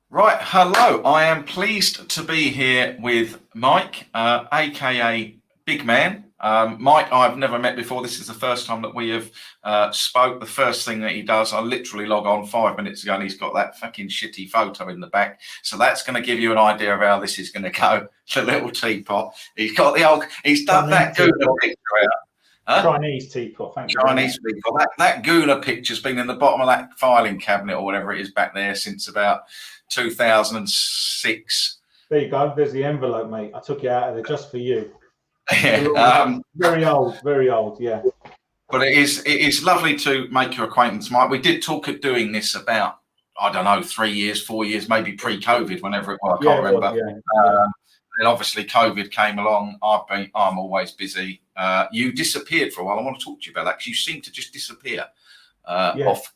Right, hello. I am pleased to be here with Mike, aka Bigman. Mike, I've never met before. This is the first time that we have spoke. The first thing that he does, I literally log on 5 minutes ago, and he's got that fucking shitty photo in the back. So that's going to give you an idea of how this is going to go. The little teapot. He's got the old. He's done that Google picture out. Huh? Chinese teapot, thank you. Chinese people. That Gula picture's been in the bottom of that filing cabinet or whatever it is back there since about 2006. There you go. There's the envelope, mate. I took it out of there just for you. Yeah. Very old. Yeah. But it is lovely to make your acquaintance, Mike. We did talk of doing this about, I don't know, 3 years, 4 years, maybe pre-COVID, whenever it was. I can't remember. Then obviously COVID came along. I'm always busy. You disappeared for a while. I want to talk to you about that because you seem to just disappear off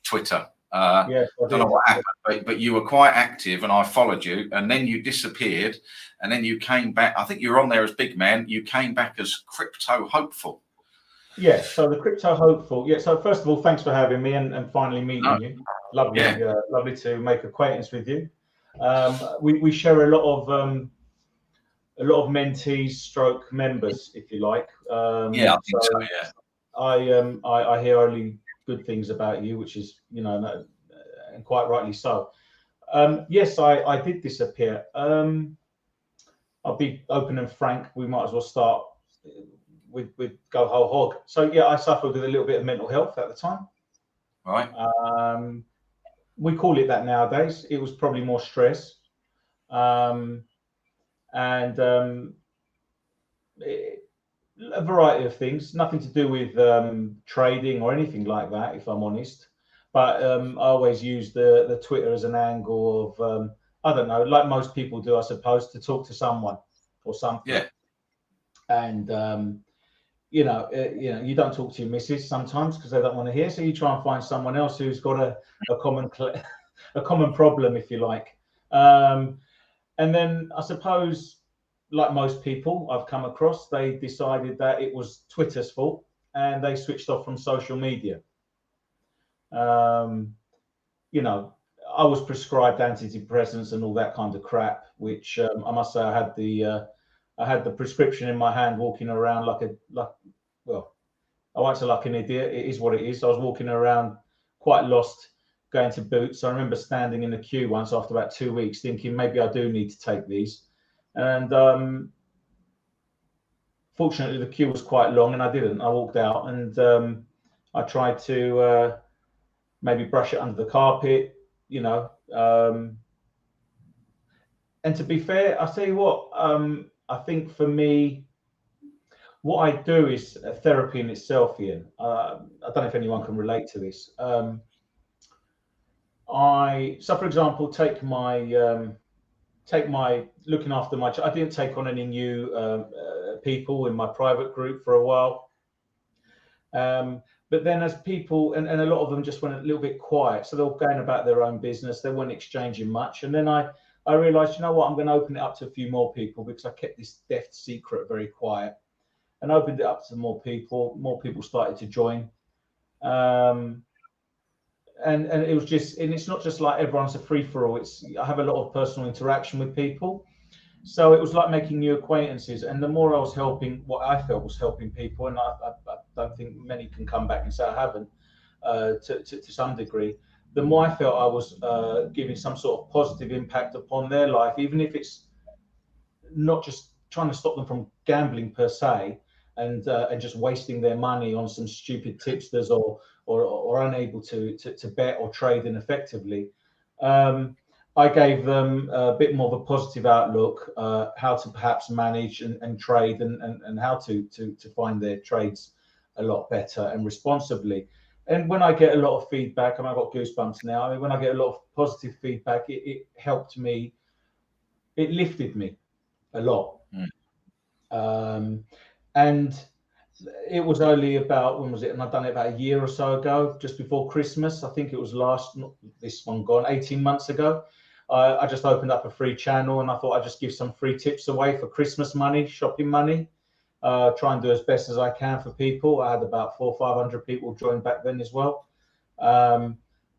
Twitter. I don't know what happened, but you were quite active, and I followed you, and then you disappeared, and then you came back. I think you were on there as Bigman. You came back as Crypto Hopeful. Yeah. So the Crypto Hopeful. Yeah. So first of all, thanks for having me and finally meeting you. Lovely, lovely to make acquaintance with you. We share a lot of mentees, stroke members, if you like. I think so. Yeah. I hear only good things about you, which is, and quite rightly so. Yes, I did disappear. I'll be open and frank. We might as well start with go whole hog. So yeah, I suffered with a little bit of mental health at the time. Right. We call it that nowadays. It was probably more stress. A variety of things, nothing to do with trading or anything like that, if I'm honest. But I always use the Twitter as an angle of, I don't know, like most people do, I suppose, to talk to someone or something. Yeah. And you don't talk to your missus sometimes because they don't want to hear. So you try and find someone else who's got a common problem, if you like. And then I suppose, like most people I've come across, they decided that it was Twitter's fault and they switched off from social media. I was prescribed antidepressants and all that kind of crap, which I must say I had the prescription in my hand, walking around I won't say like an idiot. It is what it is. I was walking around quite lost, going to Boots. I remember standing in the queue once after about 2 weeks, thinking maybe I do need to take these. And fortunately, the queue was quite long, and I didn't. I walked out, and I tried to maybe brush it under the carpet, And to be fair, I'll tell you what. I think for me, what I do is therapy in itself, Ian. I don't know if anyone can relate to this. So, for example, take my looking after my. I didn't take on any new people in my private group for a while, but then as people and a lot of them just went a little bit quiet, so they were going about their own business. They weren't exchanging much, and then I realised, you know what, I'm going to open it up to a few more people because I kept this deft secret very quiet, and opened it up to more people. More people started to join. And it was just, and it's not just like everyone's a free-for-all. I have a lot of personal interaction with people, so it was like making new acquaintances. And the more I was helping, what I felt was helping people, and I don't think many can come back and say I haven't, to some degree. The more I felt I was giving some sort of positive impact upon their life, even if it's not just trying to stop them from gambling per se, and just wasting their money on some stupid tipsters or unable to bet or trade in effectively. I gave them a bit more of a positive outlook, how to perhaps manage and trade and how to find their trades a lot better and responsibly. And when I get a lot of feedback, and I've got goosebumps now, I mean, when I get a lot of positive feedback, it helped me, it lifted me a lot. And it was only about, when was it? And I've done it about a year or so ago, just before Christmas. I think it was this one gone, 18 months ago. I just opened up a free channel, and I thought I'd just give some free tips away for Christmas money, shopping money. Try and do as best as I can for people. I had about 400 or 500 people join back then as well.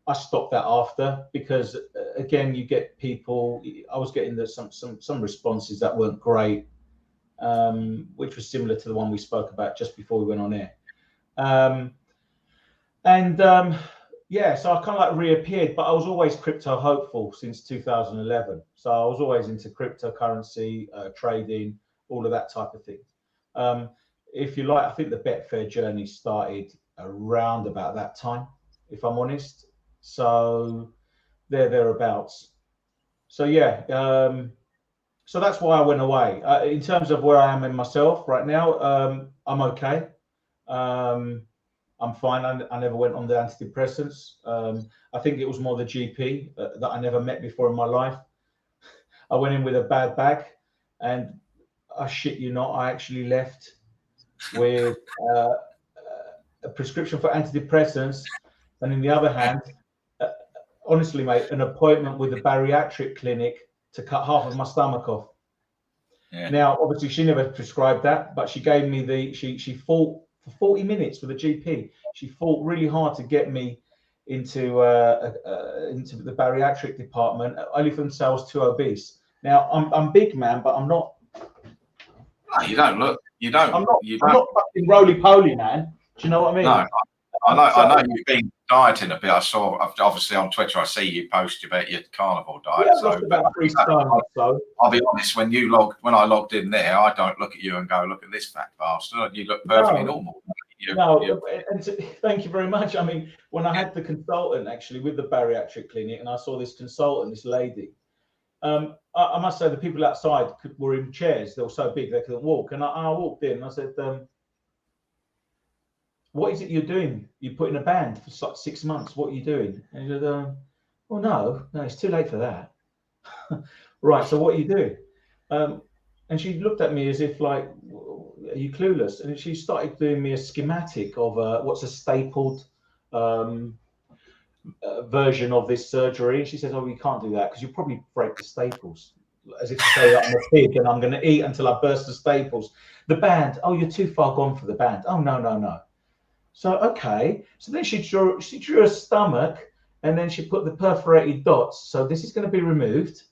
I stopped that after, because again, you get people. I was getting some responses that weren't great, which was similar to the one we spoke about just before we went on air. Yeah, so I kind of like reappeared, but I was always crypto hopeful since 2011. So I was always into cryptocurrency, trading, all of that type of thing. If you like, I think the Betfair journey started around about that time, if I'm honest. So thereabouts. So yeah, so that's why I went away. In terms of where I am in myself right now, I'm okay. I'm fine. I never went on the antidepressants. I think it was more the GP that I never met before in my life. I went in with a bad bag, and I shit you not, I actually left with a prescription for antidepressants, and in the other hand, honestly, mate, an appointment with a bariatric clinic to cut half of my stomach off. Yeah. Now, obviously, she never prescribed that, but she gave me she fought for 40 minutes with a GP. She fought really hard to get me into the bariatric department, only for themselves I was too obese. Now, I'm big man, but I'm not. No, you don't look. You don't. I'm not fucking roly-poly, man. Do you know what I mean? No, I know you've been dieting a bit. I saw, obviously, on Twitter, I see you post about your carnivore diet. Yeah, so about 3 stone. So I'll be honest, when I logged in there, I don't look at you and go, look at this fat bastard. You look perfectly normal. Thank you very much. I mean, when I had the consultant actually with the bariatric clinic, and I saw this consultant, this lady, I must say the people outside were in chairs. They were so big they couldn't walk. And I walked in and I said, what is it you're doing? You put in a band for 6 months. What are you doing? And he said, well, no, it's too late for that. Right, so what are you doing? And she looked at me as if like, are you clueless? And she started doing me a schematic of what's a stapled version of this surgery. She says, oh, you can't do that because you probably break the staples. As if to say that I'm a pig and I'm going to eat until I burst the staples. The band, oh, you're too far gone for the band. Oh, no. So, okay. So then she drew a stomach, and then she put the perforated dots. So this is going to be removed.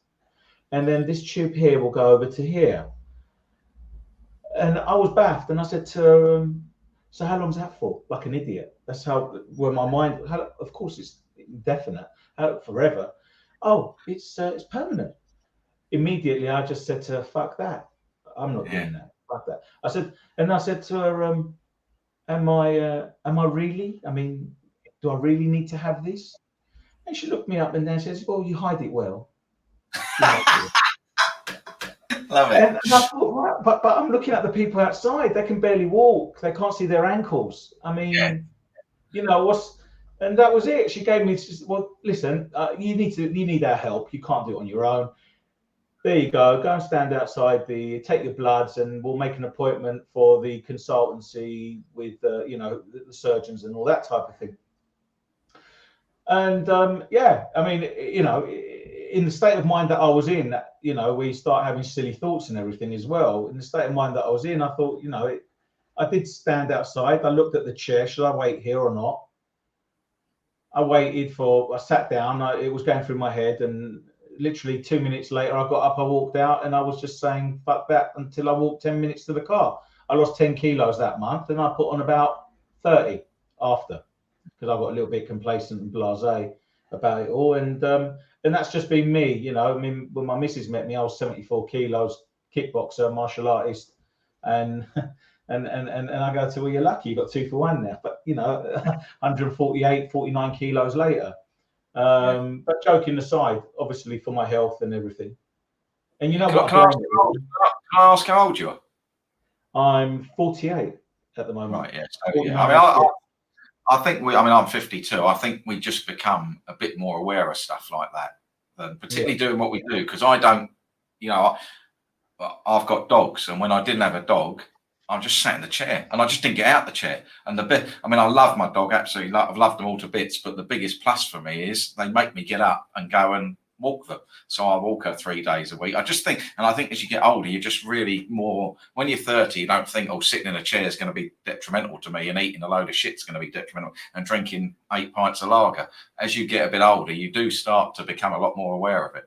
And then this tube here will go over to here. And I was baffed, and I said to her, so how long's that for? Like an idiot. That's where my mind, of course it's indefinite, forever. Oh, it's permanent. Immediately, I just said to her, fuck that. I'm not doing that. Fuck that. I said to her, am I really? I mean, do I really need to have this? And she looked me up and then says, well, you hide it well. Love it. And I thought, right, but I'm looking at the people outside. They can barely walk. They can't see their ankles. I mean, you know and that was it. She gave me, well, listen, you need our help. You can't do it on your own. There you go. Go and stand outside. Take your bloods, and we'll make an appointment for the consultancy with the surgeons and all that type of thing. And I mean, in the state of mind that I was in, we start having silly thoughts and everything as well. In the state of mind that I was in, I thought, I did stand outside. I looked at the chair. Should I wait here or not? I sat down. It was going through my head, and literally 2 minutes later, I got up, I walked out, and I was just saying, fuck that, until I walked 10 minutes to the car. I lost 10 kilos that month, and I put on about 30 after, because I got a little bit complacent and blasé about it all. And that's just been me, I mean, when my missus met me, I was 74 kilos, kickboxer, martial artist, and I go to, well, you're lucky, you got 2 for 1 now, but 148, 49 kilos later. But joking aside, obviously for my health and everything. And can I ask how old you are? I'm 48 at the moment. Right, yeah. So, yeah. I think I'm 52. I think we just become a bit more aware of stuff like that, particularly doing what we do. Because I don't, I've got dogs, and when I didn't have a dog, I just sat in the chair, and I just didn't get out the chair. And I love my dog, absolutely. I've loved them all to bits, but the biggest plus for me is they make me get up and go and walk them. So I walk her 3 days a week. I just think, and I think as you get older, you're just really more, when you're 30, you don't think, oh, sitting in a chair is going to be detrimental to me, and eating a load of shit's going to be detrimental, and drinking 8 pints of lager. As you get a bit older, you do start to become a lot more aware of it.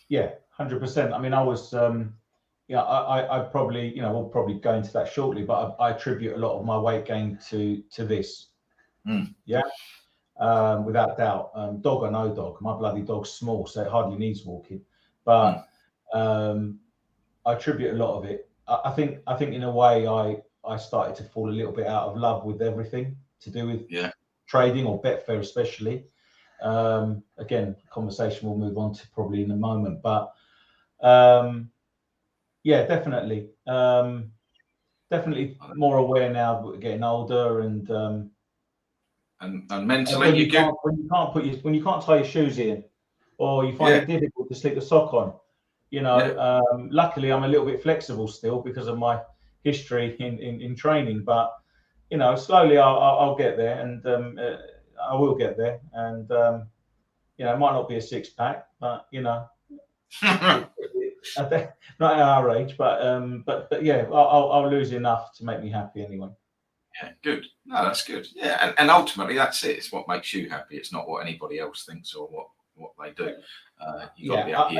Yeah, 100%. I mean, I was, I probably, we'll probably go into that shortly, but I attribute a lot of my weight gain to this. Yeah. Without doubt, dog or no dog, my bloody dog's small, so it hardly needs walking. But I attribute a lot of it. I think in a way, I started to fall a little bit out of love with everything to do with trading, or Betfair especially. Again, conversation we'll move on to probably in a moment, but definitely more aware now, getting older, and mentally, when you can't tie your shoes in, or you find it difficult to slip the sock on, luckily I'm a little bit flexible still because of my history in training, but slowly I'll get there, and I will get there, and it might not be a 6-pack, but not at our age, but I'll lose enough to make me happy anyway. Yeah, good. No, that's good. Yeah, and ultimately that's it. It's what makes you happy. It's not what anybody else thinks or what they do. You got to be happy.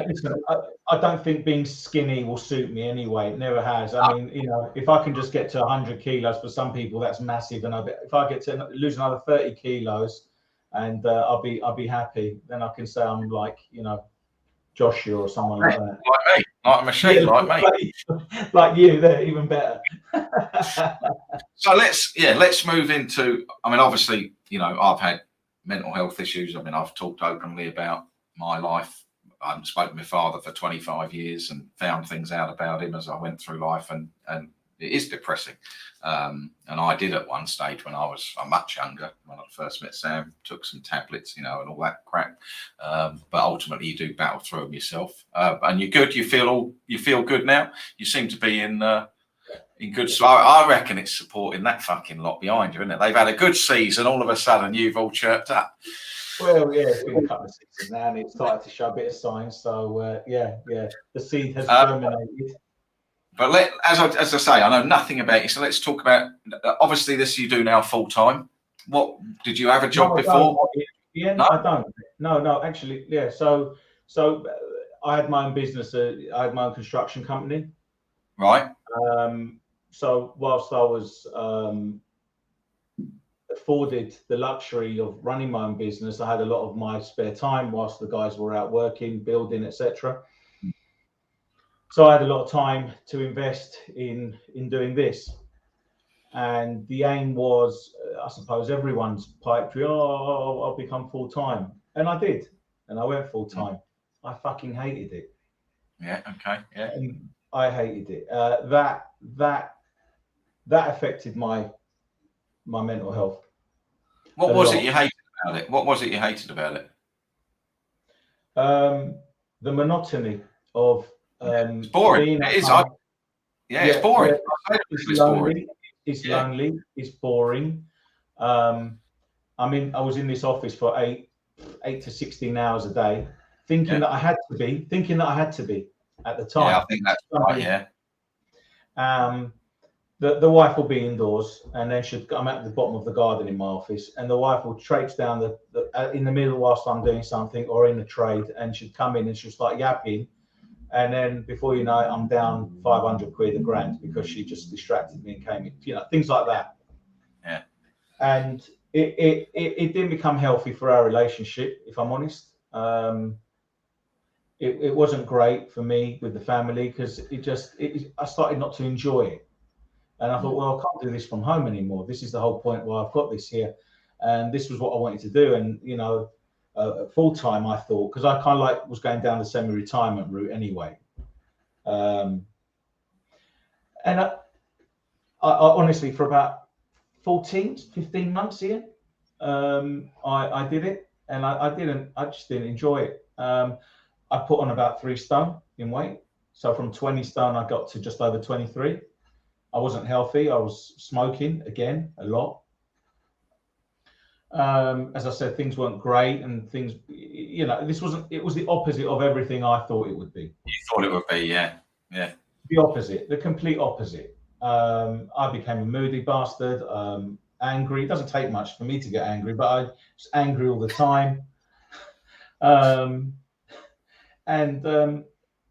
I don't think being skinny will suit me anyway. It never has. I mean, if I can just get to 100 kilos, for some people that's massive, and if I get to lose another 30 kilos, and I'll be happy, then I can say I'm like Joshua or someone like that. Like me, like a machine, like me. Like you, they're even better. So let's move into, I mean, obviously, I've had mental health issues. I mean, I've talked openly about my life. I've spoken to my father for 25 years and found things out about him as I went through life, and it is depressing. And I did at one stage when I was much younger, when I first met Sam, took some tablets, and all that crap. But ultimately, you do battle through them yourself, and you're good. You feel good now. You seem to be in good. So I reckon it's supporting that fucking lot behind you, isn't it? They've had a good season. All of a sudden, you've all chirped up. Well, it's been a couple of seasons now, and it's started to show a bit of signs. So the seed has germinated. But as I say, I know nothing about you, so let's talk about. Obviously, this you do now full time. What did you have a job before? No? I don't. No, actually, yeah. So I had my own business. I had my own construction company. Right. So whilst I was afforded the luxury of running my own business, I had a lot of my spare time whilst the guys were out working, building, etc. So I had a lot of time to invest in doing this, and the aim was, I suppose, everyone's pipe dream. Oh, I'll become full time, and I did, and I went full time. I fucking hated it. Yeah. Okay. Yeah. And I hated it. That affected my mental health. What was it you hated about it? What was it you hated about it? The monotony of it's boring. It is. It's boring. It's lonely. It's lonely. It's boring. I mean, I was in this office for 8 to 16 hours a day, thinking that I had to be at the time. Yeah, I think that's right. Yeah. The wife will be indoors, and then I'm at the bottom of the garden in my office, and the wife will traipse down in the middle whilst I'm doing something or in a trade, and she'd come in and she'll start yapping. And then before you know it, I'm down 500 quid, £1,000, because she just distracted me and came in, things like that. Yeah. And it didn't become healthy for our relationship, if I'm honest. It wasn't great for me with the family, because I started not to enjoy it. And I thought, well, I can't do this from home anymore. This is the whole point why I've got this here. And this was what I wanted to do. And, full time, I thought, because I kind of was going down the semi-retirement route anyway. And I honestly, for about 15 months here, I did it, and I just didn't enjoy it. I put on about 3 stone in weight. So from 20 stone, I got to just over 23. I wasn't healthy. I was smoking again a lot. As I said, things weren't great, and things, this wasn't. It was the opposite of everything I thought it would be. You thought it would be, yeah. The opposite, the complete opposite. I became a moody bastard, angry. It doesn't take much for me to get angry, but I was angry all the time.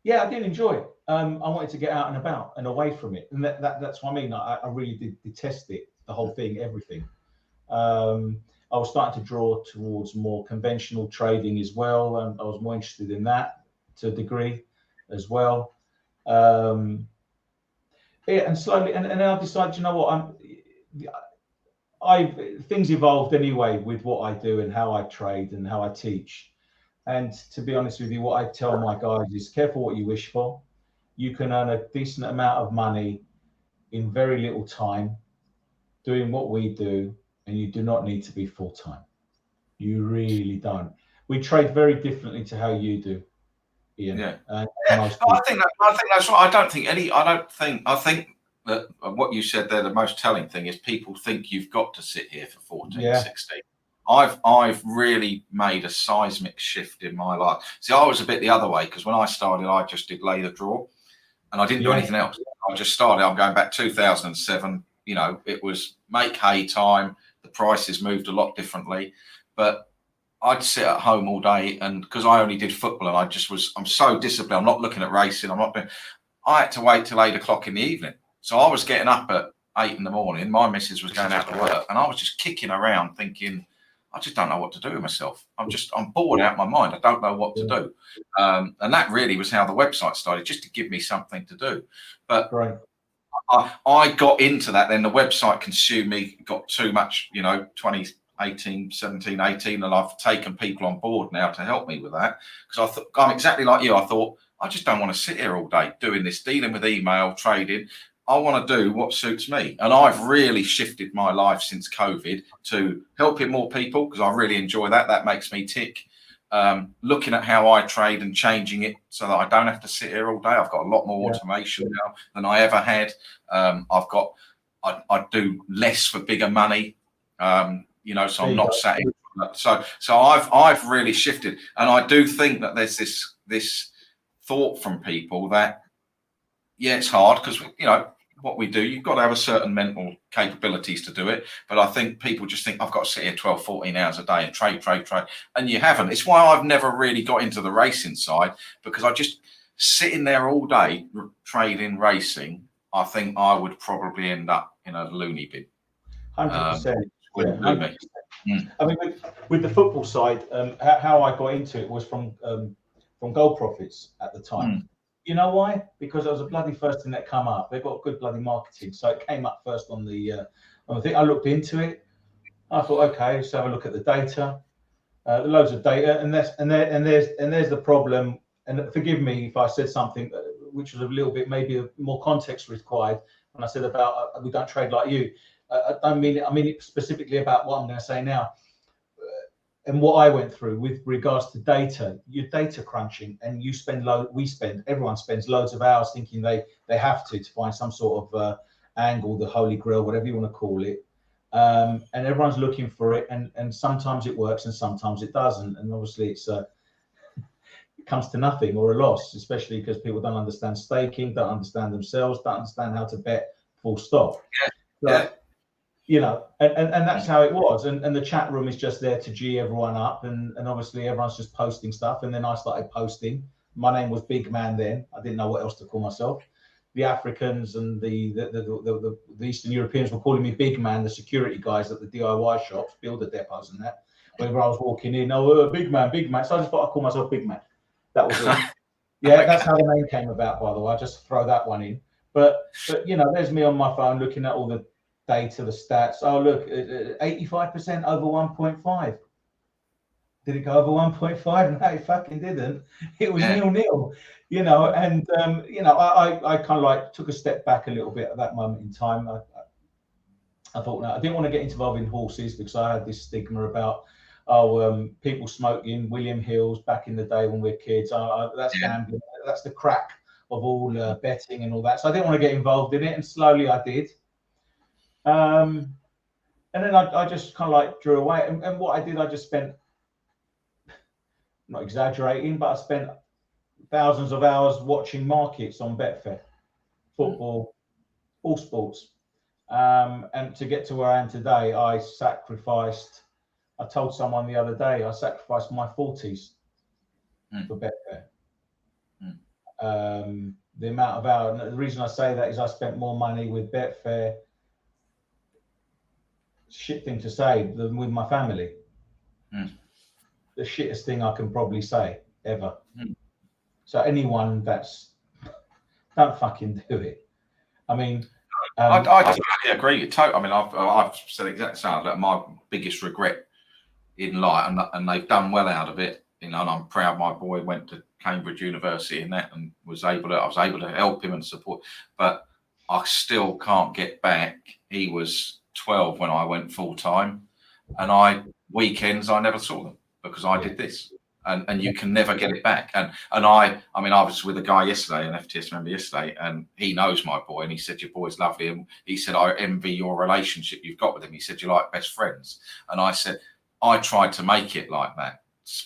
Yeah, I didn't enjoy it. I wanted to get out and about and away from it, and that's what I mean. I really did detest it, the whole thing, everything. I was starting to draw towards more conventional trading as well, and I was more interested in that to a degree as well. And slowly, and then I decided, you know what, things evolved anyway with what I do and how I trade and how I teach. And to be honest with you, what I tell my guys is careful what you wish for. You can earn a decent amount of money in very little time doing what we do, and you do not need to be full-time. You really don't. We trade very differently to how you do, Ian. Yeah. I think that's right. I think that what you said there, the most telling thing is people think you've got to sit here for 14, 16. I've really made a seismic shift in my life. See, I was a bit the other way, because when I started, I just did lay the draw, and I didn't do anything else. I just started. I'm going back 2007. It was make hay time. The prices moved a lot differently, but I'd sit at home all day, and because I only did football, and I'm so disciplined. I'm not looking at racing. I had to wait till 8 o'clock in the evening. So I was getting up at 8 in the morning. My missus was going out to work, and I was just kicking around thinking, I just don't know what to do with myself. I'm bored out of my mind. I don't know what to do. And that really was how the website started, just to give me something to do. But I got into that. Then the website consumed me, got too much, 2018, 17, 18. And I've taken people on board now to help me with that. Because I thought, I'm exactly like you. I thought, I just don't want to sit here all day doing this, dealing with email, trading. I want to do what suits me. And I've really shifted my life since COVID to helping more people, because I really enjoy that. That makes me tick. Looking at how I trade and changing it so that I don't have to sit here all day. I've got a lot more automation now than I ever had. I do less for bigger money. So I'm not sat in. So I've really shifted. And I do think that there's this thought from people that, it's hard because, what we do, you've got to have a certain mental capabilities to do it. But I think people just think, I've got to sit here 12, 14 hours a day and trade. And you haven't. It's why I've never really got into the racing side, because I just sitting there all day trading, racing. I think I would probably end up in a loony bin. 100%. I mean, with the football side, how I got into it was from Goal Profits at the time. You know why? Because I was a bloody first thing that come up. They've got good bloody marketing, so it came up first on the thing. I looked into it. I thought, okay, so have a look at the data, loads of data, and there's the problem. And forgive me if I said something which was a little bit maybe more context required when I said about we don't trade like you. I don't mean it. I mean it specifically about what I'm going to say now. And what I went through with regards to data, your data crunching, and everyone spends loads of hours thinking they have to find some sort of angle, the holy grail, whatever you want to call it. And everyone's looking for it, and sometimes it works and sometimes it doesn't. And obviously it comes to nothing or a loss, especially because people don't understand staking, don't understand themselves, don't understand how to bet, full stop. And that's how it was. And the chat room is just there to G everyone up. And obviously everyone's just posting stuff. And then I started posting. My name was Bigman then. I didn't know what else to call myself. The Africans and the Eastern Europeans were calling me Bigman, the security guys at the DIY shops, builder depots and that. Whenever I was walking in, Bigman. So I just thought I'd call myself Bigman. That was it. That's how the name came about, by the way. I just throw that one in. But there's me on my phone looking at all the data, the stats. Oh, look, 85% over 1.5. Did it go over 1.5? No, it fucking didn't. It was 0-0, and, I kind of like took a step back a little bit at that moment in time. I thought, no, I didn't want to get involved in horses because I had this stigma about, people smoking William Hills back in the day when we were kids. That's gambling. That's the crack of all betting and all that. So I didn't want to get involved in it, and slowly I did. And then I just kind of like drew away. And what I did, I just spent not exaggerating, but I spent thousands of hours watching markets on Betfair, football, all sports. And to get to where I am today, I told someone the other day, I sacrificed my 40s for Betfair. The amount of hours, and the reason I say that is I spent more money with Betfair, shit thing to say, than with my family. The shittest thing I can probably say ever. So anyone don't fucking do it. I mean, I totally agree. I mean, I've said exactly the same. That my biggest regret in life, and they've done well out of it. You know, and I'm proud my boy went to Cambridge University and that, and I was able to help him and support. But I still can't get back. He was 12 when I went full time, and weekends I never saw them because I did this. And you can never get it back. And I mean, I was with a guy yesterday, an FTS member yesterday, and he knows my boy, and he said, your boy's lovely. And he said, I envy your relationship you've got with him. He said, you're like best friends. And I said, I tried to make it like that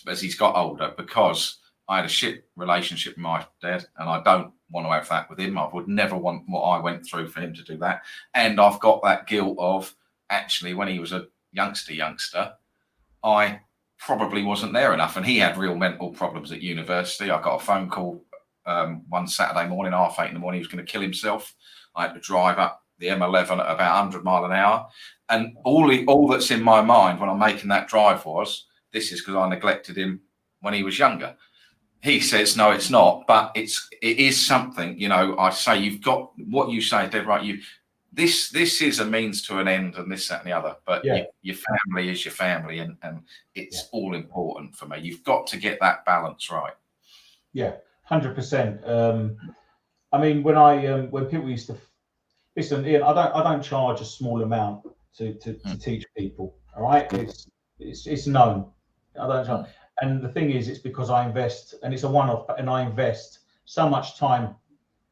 as he's got older, because I had a shit relationship with my dad, and I don't want to have that with him. I would never want what I went through for him to do that. And I've got that guilt of, actually, when he was a youngster, I probably wasn't there enough, and he had real mental problems at university. I got a phone call one Saturday morning, 8:30 in the morning, he was going to kill himself. I had to drive up the M11 at about 100 miles an hour, and all that's in my mind when I'm making that drive was, this is because I neglected him when he was younger. He says, no, it's not, but it is something. You know, I say, you've got what you say, Dave, right? This is a means to an end, and this, that, and the other. But your family is your family, and it's all important for me. You've got to get that balance right. Yeah, 100%. I mean, when people used to listen, Ian, I don't charge a small amount to teach people. All right, it's known. I don't charge. And the thing is, it's because I invest, and it's a one-off, and I invest so much time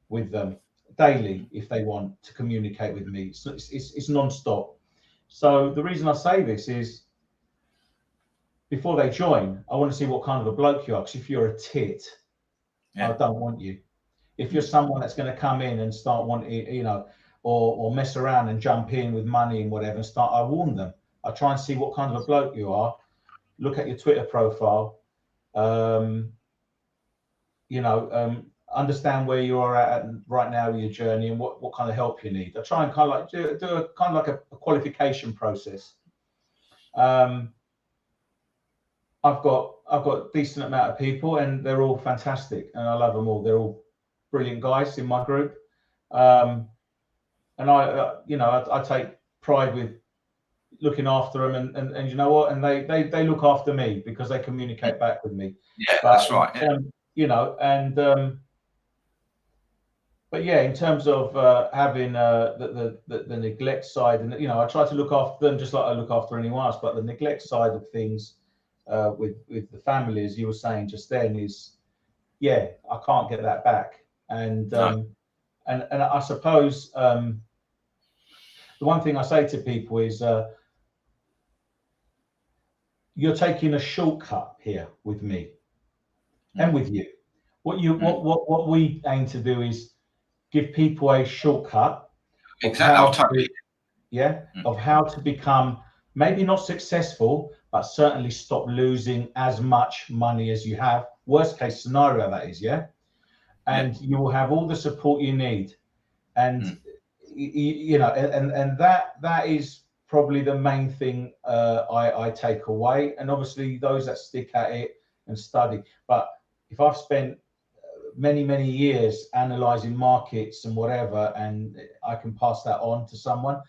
with them daily if they want to communicate with me. So it's non-stop. So the reason I say this is, before they join, I want to see what kind of a bloke you are. Because if you're a tit, I don't want you. If you're someone that's going to come in and start wanting, you know, or mess around and jump in with money and whatever, I warn them. I try and see what kind of a bloke you are. Look at your Twitter profile. Understand where you are at right now in your journey and what kind of help you need. I try and kind of like do a kind of like a qualification process. I've got a decent amount of people, and they're all fantastic, and I love them all. They're all brilliant guys in my group, and I take pride with looking after them, and you know what, and they look after me because they communicate back with me. That's right. But yeah, in terms of having the neglect side, and I try to look after them just like I look after anyone else. But the neglect side of things with the family, as you were saying just then, is I can't get that back. And I suppose the one thing I say to people is, you're taking a shortcut here with me and with you. What we aim to do is give people a shortcut of how to become maybe not successful, but certainly stop losing as much money as you have. Worst case scenario, that is, and you will have all the support you need, and and that is probably the main thing I take away. And obviously those that stick at it and study, but if I've spent many years analyzing markets and whatever, and I can pass that on to someone,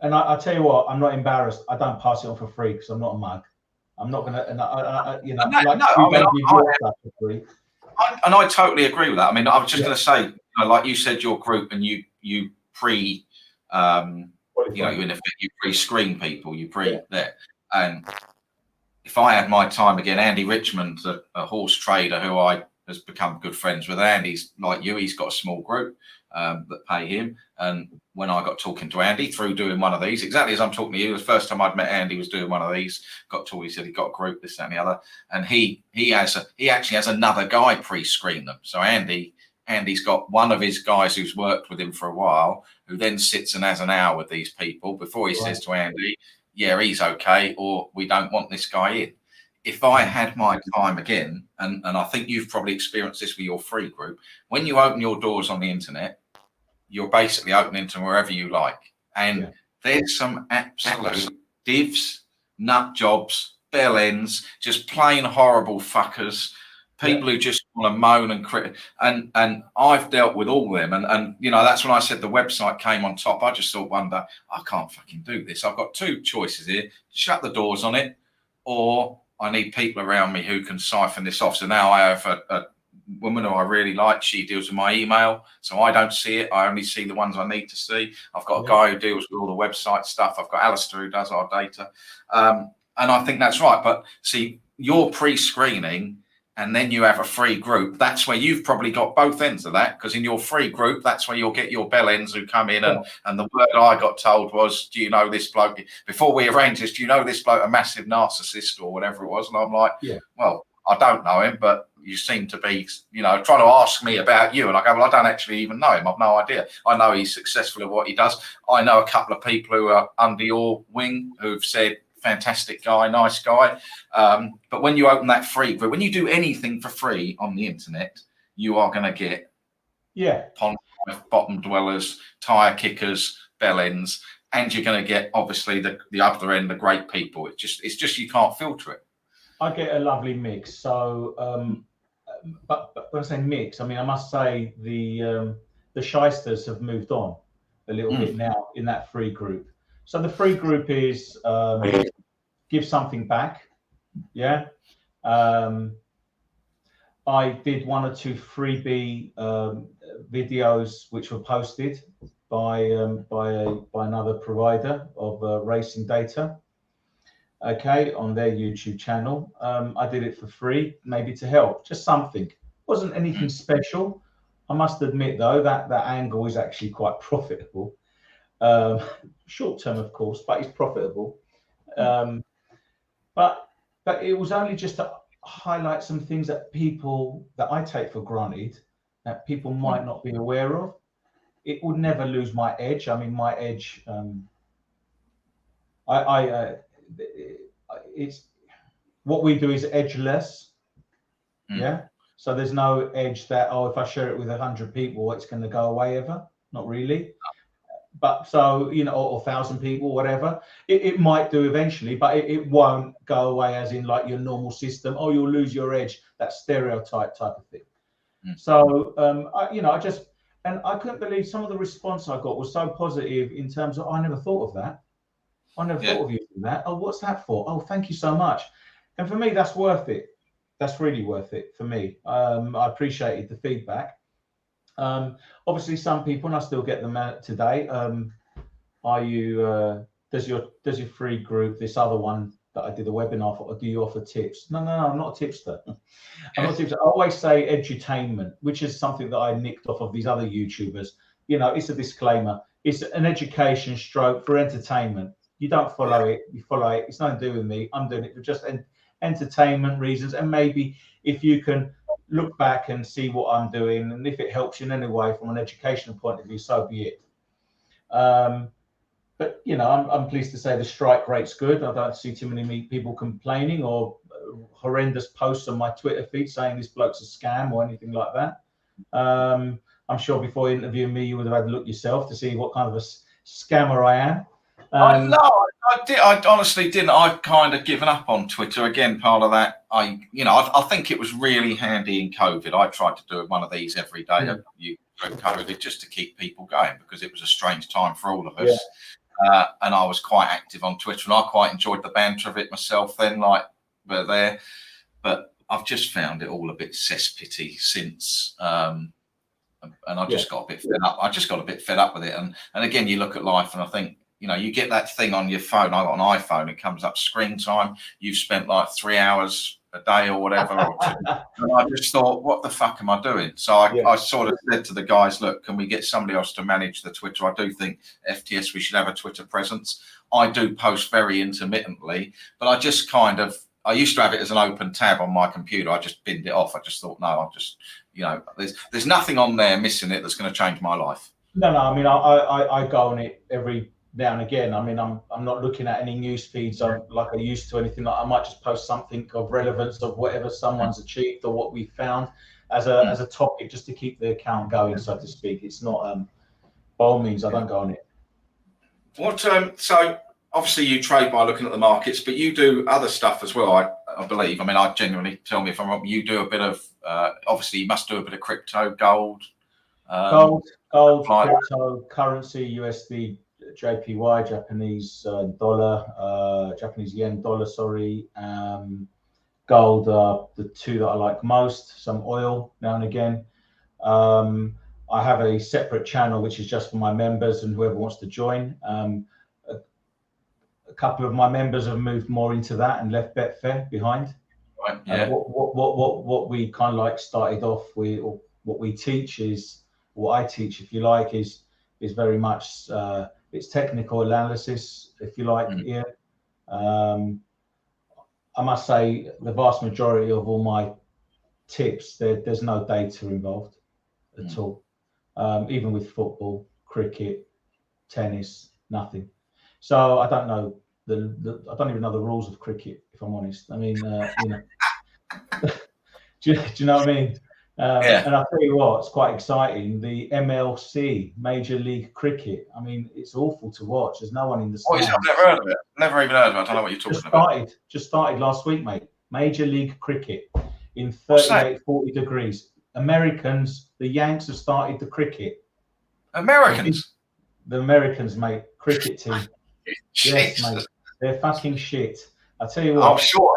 and I tell you what, I'm not embarrassed. I don't pass it on for free because I'm not a mug. I'm not gonna, and I totally agree with that. I mean, I was just going to say, like you said, your group, and you in effect, you pre-screen people, there. And if I had my time again, Andy Richmond's a horse trader who has become good friends with. Andy's like you, he's got a small group. that pay him. And when I got talking to Andy through doing one of these, exactly as I'm talking to you, the first time I'd met Andy was doing one of these. Got told, he said he got a group, this, that, and the other, and he actually has another guy pre-screen them. So Andy's got one of his guys who's worked with him for a while, who then sits and has an hour with these people before he says to Andy, yeah, he's okay, or we don't want this guy in. If I had my time again, and I think you've probably experienced this with your free group, when you open your doors on the internet, you're basically opening to wherever you like. And there's some absolute divs, nut jobs, bell ends, just plain horrible fuckers, people who just want to moan and crit. And I've dealt with all of them. And you know, that's when I said the website came on top. I just thought one day, I can't fucking do this. I've got two choices here: shut the doors on it, or I need people around me who can siphon this off. So now I have a woman who I really like. She deals with my email, so I don't see it. I only see the ones I need to see. I've got a guy who deals with all the website stuff. I've got Alistair who does our data. And I think that's right. But see, you're pre-screening, and then you have a free group. That's where you've probably got both ends of that, because in your free group, that's where you'll get your bell ends who come in. And the word I got told was, do you know this bloke? Before we arranged this, do you know this bloke, a massive narcissist or whatever it was? And I'm like, well, I don't know him, but you seem to be, you know, trying to ask me about you. And I go, well, I don't actually even know him. I've no idea. I know he's successful at what he does. I know a couple of people who are under your wing who've said, fantastic guy, nice guy. But when you open that free group, when you do anything for free on the internet, you are going to get pond bottom dwellers, tire kickers, bell ends, and you're going to get obviously the other end, the great people. It's just you can't filter it. I get a lovely mix. So, but when I say mix, I mean I must say the shysters have moved on a little bit now in that free group. So the free group is give something back. Yeah. I did one or two freebie videos which were posted by another provider of racing data. Okay, on their YouTube channel. I did it for free, maybe to help, just something. Wasn't anything special. I must admit though that angle is actually quite profitable. Short term, of course, but it's profitable. But it was only just to highlight some things that I take for granted that people might not be aware of. It would never lose my edge. I mean, my edge. It's what we do is edgeless. Yeah. So there's no edge that if I share it with 100 people, it's going to go away ever. Not really. But so, you know, or 1,000 people, whatever, it might do eventually, but it won't go away as in like your normal system. Oh, you'll lose your edge, that stereotype type of thing. So, I couldn't believe some of the response I got was so positive in terms of, I never thought of that. I never thought of using that. Oh, what's that for? Oh, thank you so much. And for me, that's worth it. That's really worth it for me. I appreciated the feedback. Obviously, some people, and I still get them out today. Does your free group, this other one that I did a webinar for, or do you offer tips? No, I'm not a tipster. I'm not a tipster. I always say edutainment, which is something that I nicked off of these other YouTubers. You know, it's a disclaimer. It's an education stroke for entertainment. You don't follow it. You follow it. It's nothing to do with me. I'm doing it for just entertainment reasons. And maybe if you can look back and see what I'm doing, and if it helps you in any way from an educational point of view, so be it. But you know, I'm pleased to say the strike rate's good. I don't see too many people complaining or horrendous posts on my Twitter feed saying this bloke's a scam or anything like that. I'm sure before interviewing me, you would have had a look yourself to see what kind of a scammer I am. I honestly didn't. I've kind of given up on Twitter again. Part of that, I think it was really handy in COVID. I tried to do one of these every day through COVID just to keep people going, because it was a strange time for all of us. And I was quite active on Twitter, and I quite enjoyed the banter of it myself then, but I've just found it all a bit cesspitty since, and I just got a bit fed up. I just got a bit fed up with it. And again, you look at life and I think, you know, you get that thing on your phone. I got an iPhone. It comes up screen time. You've spent like 3 hours a day or whatever, or two. And I just thought, what the fuck am I doing? So I sort of said to the guys, look, can we get somebody else to manage the Twitter? I do think FTS, we should have a Twitter presence. I do post very intermittently, but I just I used to have it as an open tab on my computer. I just binned it off. I just thought, no, I'll just, there's nothing on there missing it that's going to change my life. No, I mean, I go on it every now and again. I mean, I'm not looking at any news feeds like I used to, anything. Like I might just post something of relevance of whatever someone's achieved or what we found as a topic, just to keep the account going, so to speak. It's not by all means I don't go on it. What so obviously you trade by looking at the markets, but you do other stuff as well, I believe. I mean, I genuinely, tell me if I'm wrong, you do a bit of obviously you must do a bit of crypto, gold, cryptocurrency, USD, JPY, Japanese dollar, Japanese yen dollar, gold are the two that I like most. Some oil now and again. I have a separate channel which is just for my members and whoever wants to join. A couple of my members have moved more into that and left Betfair behind. Right, yeah. What we kind of like started off with, or what we teach is, what I teach, if you like, is very much it's technical analysis, if you like. Yeah. I must say the vast majority of all my tips, there's no data involved at all. Even with football, cricket, tennis, nothing. So I don't know I don't even know the rules of cricket, if I'm honest. I mean, do you know what I mean? And I'll tell you what, it's quite exciting. The MLC, Major League Cricket. I mean, it's awful to watch. There's no one in the stands. I've never heard of it. Never even heard of it. I don't know what you're talking about. Just started last week, mate. Major League Cricket in 38, 40 degrees. Americans, the Yanks have started the cricket. Americans? The Americans, mate. Cricket team. Yes, mate. They're fucking shit. I tell you what. I'm sure.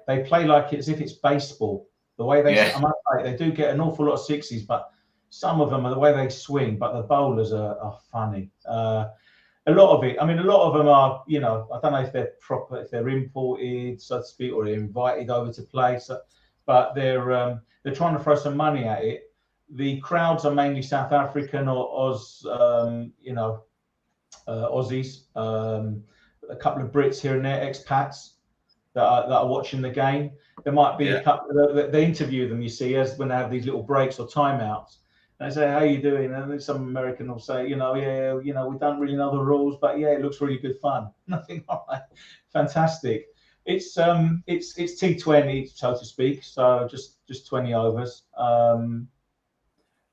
They play like as if it's baseball. The way I must say, they do get an awful lot of sixes, but some of them are the way they swing. But the bowlers are funny. A lot of them are, I don't know if they're proper, if they're imported, so to speak, or they're invited over to play. So, but they're trying to throw some money at it. The crowds are mainly South African or Aussies. A couple of Brits here and there, expats that are watching the game. There might be a couple. They interview them, you see, as when they have these little breaks or timeouts. And they say, "How you doing?" And then some American will say, we don't really know the rules, but it looks really good fun. Nothing, all right, fantastic. It's T20, so to speak. So just 20 overs.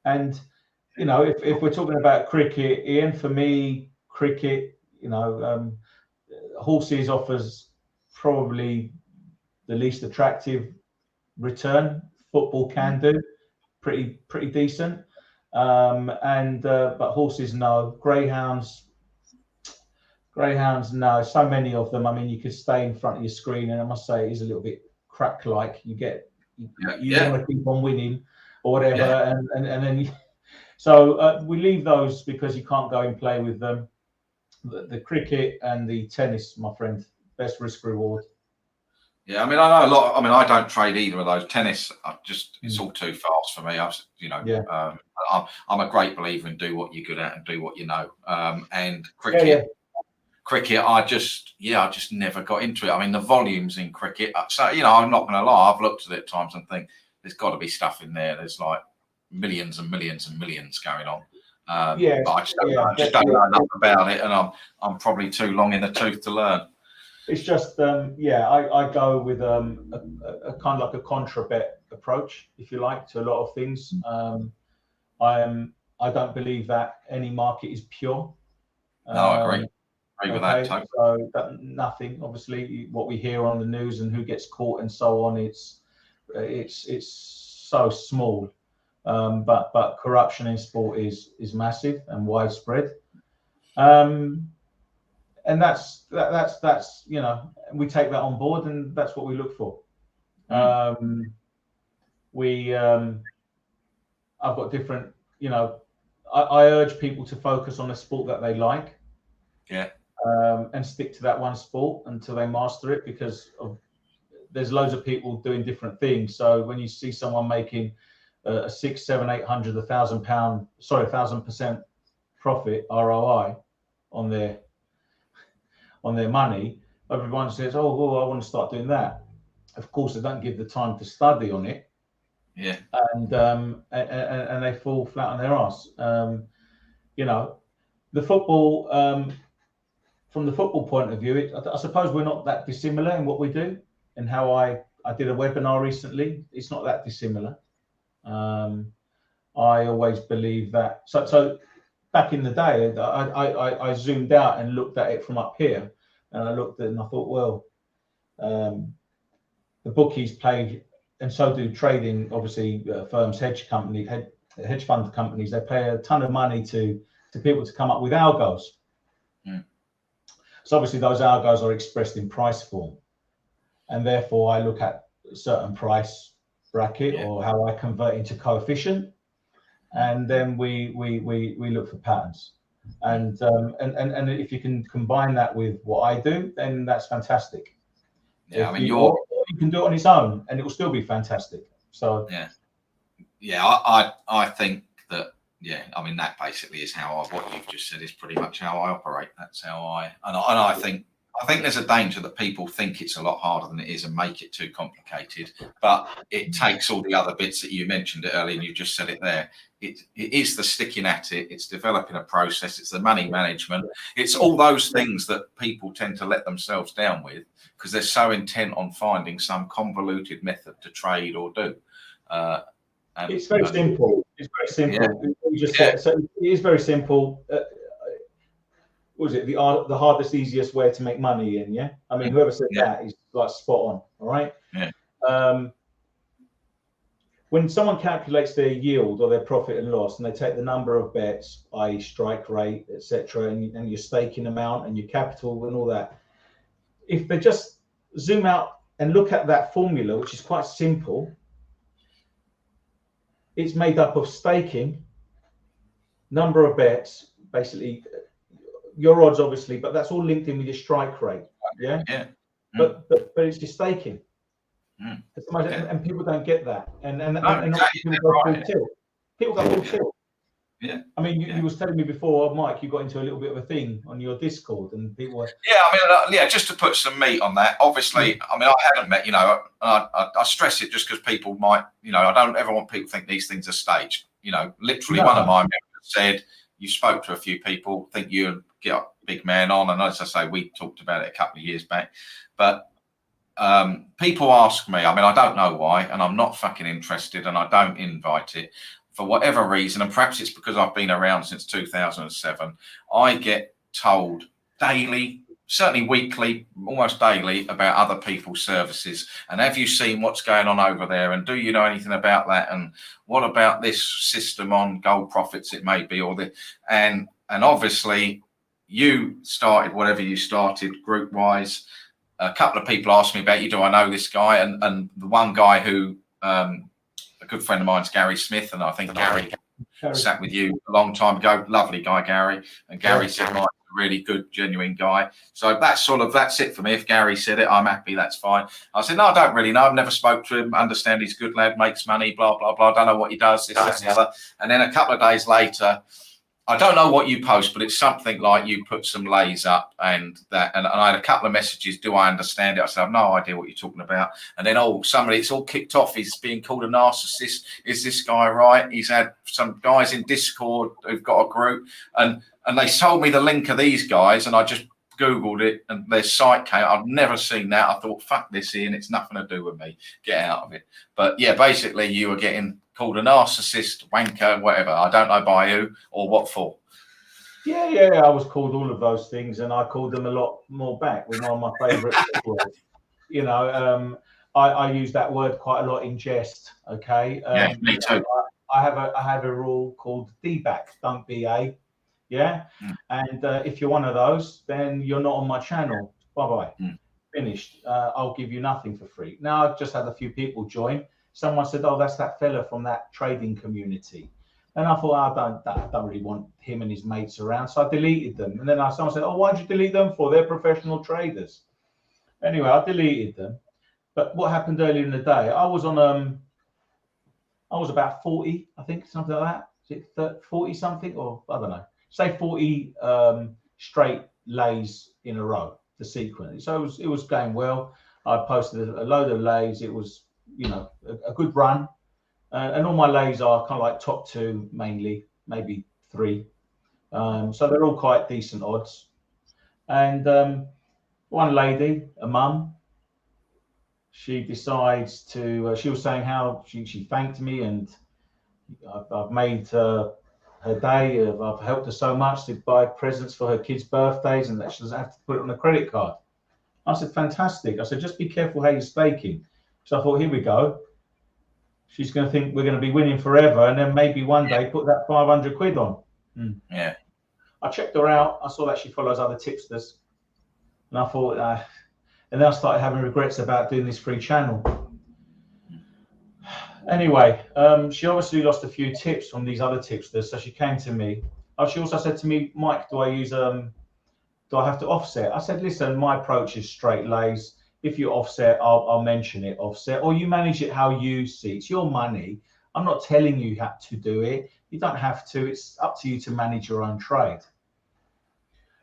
And if we're talking about cricket, Ian, for me, cricket, horses offers probably the least attractive return. Football can do pretty decent, but horses no. Greyhounds no. So many of them. I mean, you could stay in front of your screen, and I must say it is a little bit crack-like. You want to keep on winning or whatever, and then so we leave those because you can't go and play with them. The cricket and the tennis, my friend, best risk reward. Yeah, I mean, I know a lot. I mean, I don't trade either of those. Tennis, it's all too fast for me. I'm a great believer in do what you're good at and do what you know. And cricket, I just never got into it. I mean, the volumes in cricket. So I'm not going to lie. I've looked at it at times and think there's got to be stuff in there. There's like millions and millions and millions going on. But I just don't know enough about it, and I'm probably too long in the tooth to learn. It's just I go with a kind of like a contra bet approach, if you like, to a lot of things. I don't believe that any market is pure. No, I agree with that totally. So nothing, obviously, what we hear on the news and who gets caught and so on, it's so small. But corruption in sport is massive and widespread, and that's we take that on board, and that's what we look for. I've got different, I urge people to focus on a sport that they like, and stick to that one sport until they master it, because of there's loads of people doing different things. So when you see someone making a 600, 700, 800, £1,000, sorry, 1,000% profit ROI on their money, everyone says, oh, well, I want to start doing that. Of course, they don't give the time to study on it. Yeah. And they fall flat on their ass. You know, the football, from the football point of view, I suppose we're not that dissimilar in what we do. And how I did a webinar recently, it's not that dissimilar. I always believe that. So back in the day, I zoomed out and looked at it from up here, and I looked at it and I thought, well, the bookies played, and so do trading, obviously, firms, hedge fund companies, they pay a ton of money to people to come up with algos. So obviously those algos are expressed in price form, and therefore I look at a certain price bracket or how I convert into coefficient, and then we look for patterns, and if you can combine that with what I do, then that's fantastic. Yeah, I mean, you can do it on its own, and it will still be fantastic. So I think that, I mean, that basically is how what you've just said is pretty much how I operate. That's how I think there's a danger that people think it's a lot harder than it is and make it too complicated. But it takes all the other bits that you mentioned earlier, and you just said it there. It is the sticking at it. It's developing a process. It's the money management. It's all those things that people tend to let themselves down with because they're so intent on finding some convoluted method to trade or do. It's very simple. It's very simple. So it is very simple. What was it? The hardest, easiest way to make money in? Yeah. I mean, whoever said that is like spot on. All right. Yeah. When someone calculates their yield or their profit and loss, and they take the number of bets, i.e., strike rate, etc., and your staking amount and your capital and all that, if they just zoom out and look at that formula, which is quite simple, it's made up of staking, number of bets, basically your odds, obviously, but that's all linked in with your strike rate. Yeah. But it's your staking. And people don't get that, and people go full tilt. People go full tilt. Yeah. I mean, you was telling me before, Mike, you got into a little bit of a thing on your Discord, and people were. Yeah, I mean, just to put some meat on that. Obviously, I mean, I haven't met. I stress it just because people might. I don't ever want people to think these things are staged. Literally, one of my members said, "You spoke to a few people, think you'd get Bigman on," and as I say, we talked about it a couple of years back, but. People ask me, I mean, I don't know why, and I'm not fucking interested, and I don't invite it for whatever reason, and perhaps it's because I've been around since 2007. I get told daily, certainly weekly, almost daily, about other people's services, and have you seen what's going on over there, and do you know anything about that, and what about this system on gold profits, it may be, or the and obviously you started whatever you started group wise. A couple of people asked me about you. Do I know this guy? And the one guy who, a good friend of mine is Gary Smith, and I think Gary sat with you a long time ago. Lovely guy, Gary. And Gary said, "Mike's a really good, genuine guy." So that's it for me. If Gary said it, I'm happy. That's fine. I said, "No, I don't really know. I've never spoke to him. Understand he's a good lad, makes money, blah blah blah. Don't know what he does, this, that, and the other." And then a couple of days later. I don't know what you post, but it's something like you put some lays up and that, and I had a couple of messages. Do I understand it? I said, I have no idea what you're talking about. And then, it's all kicked off. He's being called a narcissist. Is this guy right? He's had some guys in Discord who've got a group, and they told me the link of these guys, and I just Googled it, and their site came. I've never seen that. I thought, fuck this, Ian. It's nothing to do with me. Get out of it. But yeah, basically, you were getting called a narcissist, wanker, whatever. I don't know by who or what for. Yeah, I was called all of those things, and I called them a lot more back with one of my favourite words. I use that word quite a lot in jest. Okay. Me too. I have a rule called DBAC, don't BA. Yeah. And if you're one of those, then you're not on my channel. Bye. Finished. I'll give you nothing for free. Now I've just had a few people join. Someone said, "Oh, that's that fella from that trading community," and I thought, I don't really want him and his mates around, so I deleted them. And then someone said, "Oh, why'd you delete them for? They're professional traders." Anyway, I deleted them, But what happened earlier in the day, I was about 40, I think, something like that. Is it 40 something, or I don't know, say 40 straight lays in a row, the sequence. So it was going well. I posted a load of lays. It was, you know, a good run. And all my lays are kind of like top 2 mainly, maybe 3. So they're all quite decent odds. And one lady, a mum, she decides to, she was saying how she thanked me, and I've made her day. I've helped her so much to buy presents for her kids' birthdays, and that she doesn't have to put it on a credit card. I said, fantastic. I said, just be careful how you're staking. So I thought, here we go. She's going to think we're going to be winning forever, and then maybe one day put that 500 quid on. Yeah. I checked her out. I saw that she follows other tipsters, and I thought, and then I started having regrets about doing this free channel. Anyway, she obviously lost a few tips from these other tipsters, so she came to me. She also said to me, Mike, do I have to offset? I said, listen, my approach is straight lays. If you offset, I'll mention it, offset, or you manage it how you see. It's your money. I'm not telling you how to do it. You don't have to. It's up to you to manage your own trade.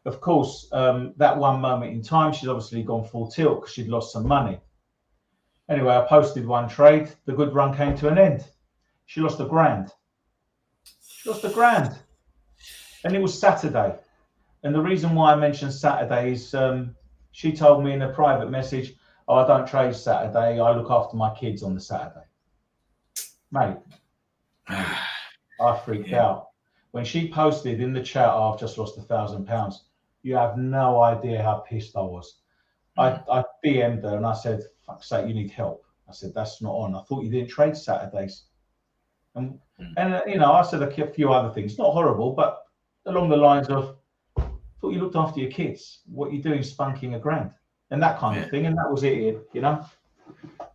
Of course, that one moment in time, she's obviously gone full tilt because she'd lost some money. Anyway, I posted one trade. The good run came to an end. She lost £1,000. She lost £1,000. And it was Saturday. And the reason why I mentioned Saturday is she told me in a private message, oh, I don't trade Saturday. I look after my kids on the Saturday. Mate, I freaked out. When she posted in the chat, oh, I've just lost £1,000. You have no idea how pissed I was. I DM'd her and I said, fuck's sake, you need help. I said, that's not on. I thought you didn't trade Saturdays. And you know, I said a few other things, not horrible, but along the lines of, thought you looked after your kids. What are you doing spunking £1,000? And that kind of thing. And that was it, you know,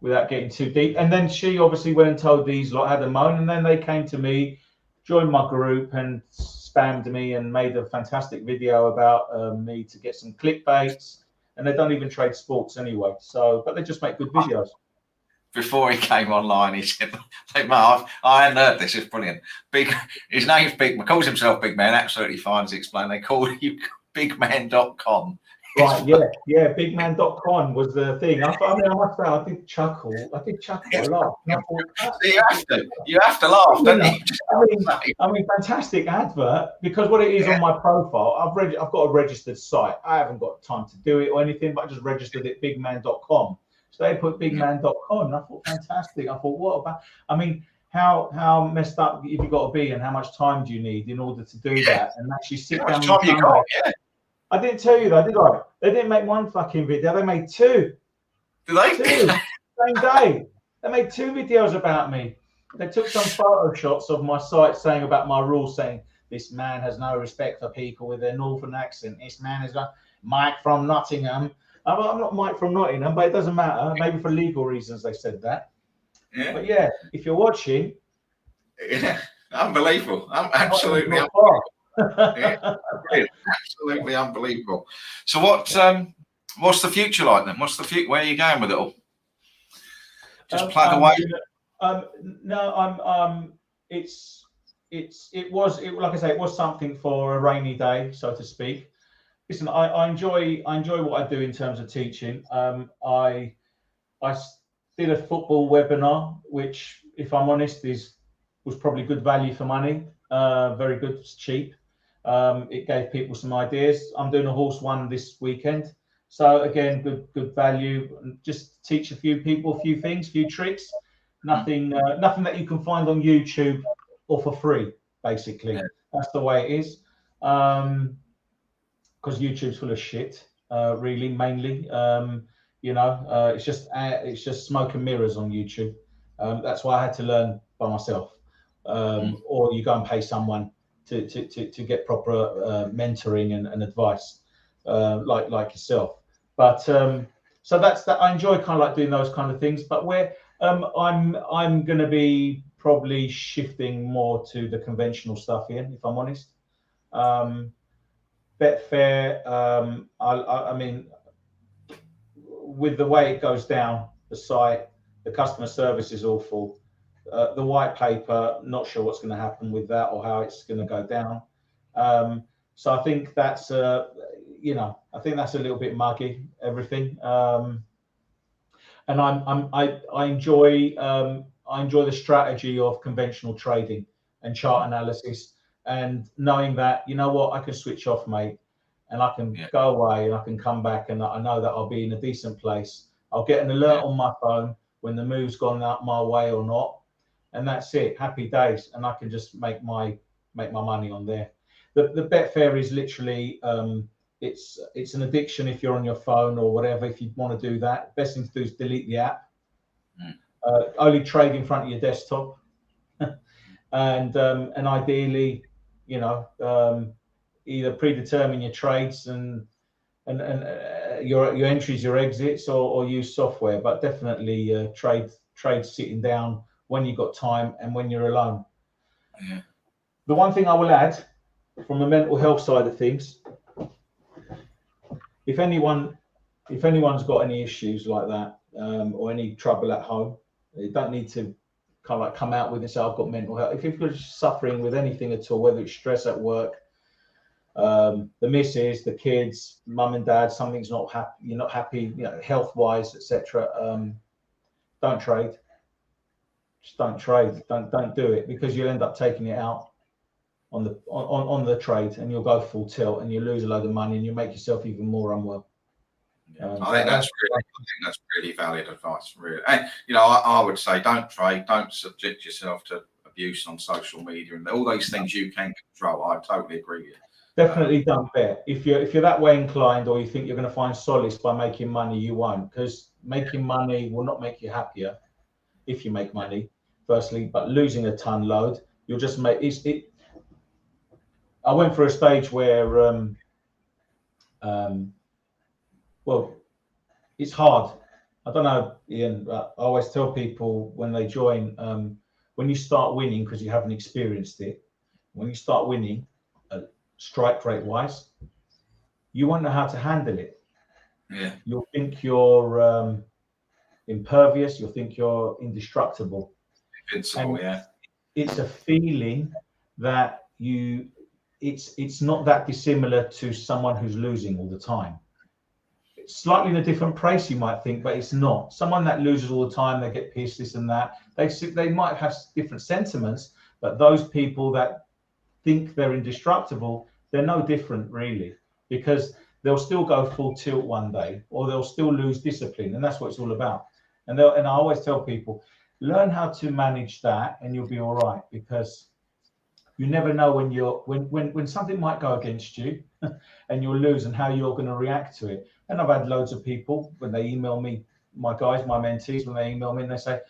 without getting too deep. And then she obviously went and told these lot, had a moan, and then they came to me, joined my group and spammed me and made a fantastic video about me to get some clickbaits. And they don't even trade sports anyway. So, but they just make good videos. Before he came online, he said, I hadn't heard this, it's brilliant. His name's Bigman, calls himself Bigman, absolutely fine as explained. They call you Bigman.com. Right, yeah, Bigman.com was the thing. I must say, I did chuckle a lot. You have to laugh, don't you? I mean, fantastic advert, because what it is on my profile, I've got a registered site. I haven't got time to do it or anything, but I just registered it Bigman.com. So they put Bigman.com, and I thought, fantastic. I thought, what about? I mean, how messed up have you got to be, and how much time do you need in order to do that and actually sit down? How much time you got? Yeah. I didn't tell you that, did I? They didn't make one fucking video. They made 2. Did they? 2. Same day. They made 2 videos about me. They took some photo shots of my site saying about my rules, saying this man has no respect for people with their northern accent. This man is like Mike from Nottingham. I'm not Mike from Nottingham, but it doesn't matter. Maybe for legal reasons they said that. Yeah. But yeah, if you're watching, unbelievable. Absolutely unbelievable. Absolutely unbelievable. So what's the future like then? Where are you going with it all? Just plug away. No, it was like I say, it was something for a rainy day, so to speak. Listen, I enjoy what I do in terms of teaching. I did a football webinar, which, if I'm honest, was probably good value for money. Very good, cheap. It gave people some ideas. I'm doing a horse one this weekend, so again, good value. Just teach a few people a few things, a few tricks. Nothing that you can find on YouTube or for free. Basically, that's the way it is. Because YouTube's full of shit, really, mainly. It's just smoke and mirrors on YouTube. That's why I had to learn by myself. Or you go and pay someone to get proper mentoring and advice, like yourself. But so that's that. I enjoy kind of like doing those kind of things. But where I'm going to be probably shifting more to the conventional stuff here, if I'm honest. Betfair, I mean, with the way it goes down, the site, the customer service is awful. The white paper, not sure what's going to happen with that or how it's going to go down. So I think that's I think that's a little bit muggy, everything. And I enjoy the strategy of conventional trading and chart analysis, and knowing that, you know what, I can switch off, mate, and I can go away and I can come back, and I know that I'll be in a decent place. I'll get an alert on my phone when the move's gone out my way or not, and that's it. Happy days, and I can just make my money on there. The Betfair is literally it's an addiction if you're on your phone or whatever. If you want to do that, best thing to do is delete the app. Only trade in front of your desktop, and ideally, either predetermine your trades and your entries, your exits, or use software. But definitely trade sitting down when you've got time and when you're alone. Yeah. The one thing I will add from the mental health side of things, if anyone's got any issues like that, or any trouble at home, you don't need to come out with and say, I've got mental health. If you're suffering with anything at all, whether it's stress at work, the missus, the kids, mum and dad, something's not happy, you're not happy, health wise, etc. Don't trade. Just don't trade. Don't do it, because you'll end up taking it out on the trade, and you'll go full tilt and you lose a load of money and you make yourself even more unwell. I think that's really valid advice. Really, and I would say don't trade, don't subject yourself to abuse on social media and all those things you can control. I totally agree with you. Definitely don't bet. If you're that way inclined, or you think you're going to find solace by making money, you won't, because making money will not make you happier if you make money, firstly, but losing a ton load, you'll just make it. I went through a stage where well, it's hard. I don't know, Ian, but I always tell people when they join, when you start winning, because you haven't experienced it, when you start winning, strike rate wise, you won't know how to handle it. Yeah. You'll think you're impervious. You'll think you're indestructible. Invincible, yeah. It's a feeling that it's not that dissimilar to someone who's losing all the time. It's slightly in a different place, you might think, but it's not. Someone that loses all the time, they get pissed, this and that. They might have different sentiments, but those people that think they're indestructible, they're no different really, because they'll still go full tilt one day, or they'll still lose discipline, and that's what it's all about. And I always tell people, learn how to manage that, and you'll be all right, because you never know when something might go against you and you'll lose, and how you're going to react to it. And I've had loads of people, when they email me, my mentees, when they email me and they say,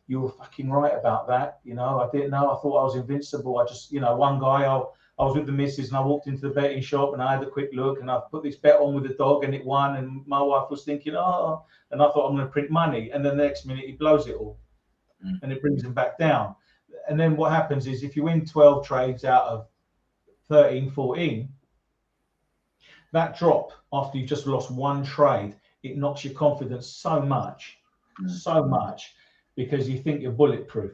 you were fucking right about that. I didn't know. I thought I was invincible. I just, one guy, I was with the missus and I walked into the betting shop and I had a quick look and I put this bet on with the dog and it won. And my wife was thinking, and I thought, I'm going to print money. And then the next minute he blows it all and it brings him back down. And then what happens is, if you win 12 trades out of 13, 14, that drop after you've just lost one trade, it knocks your confidence so much, because you think you're bulletproof.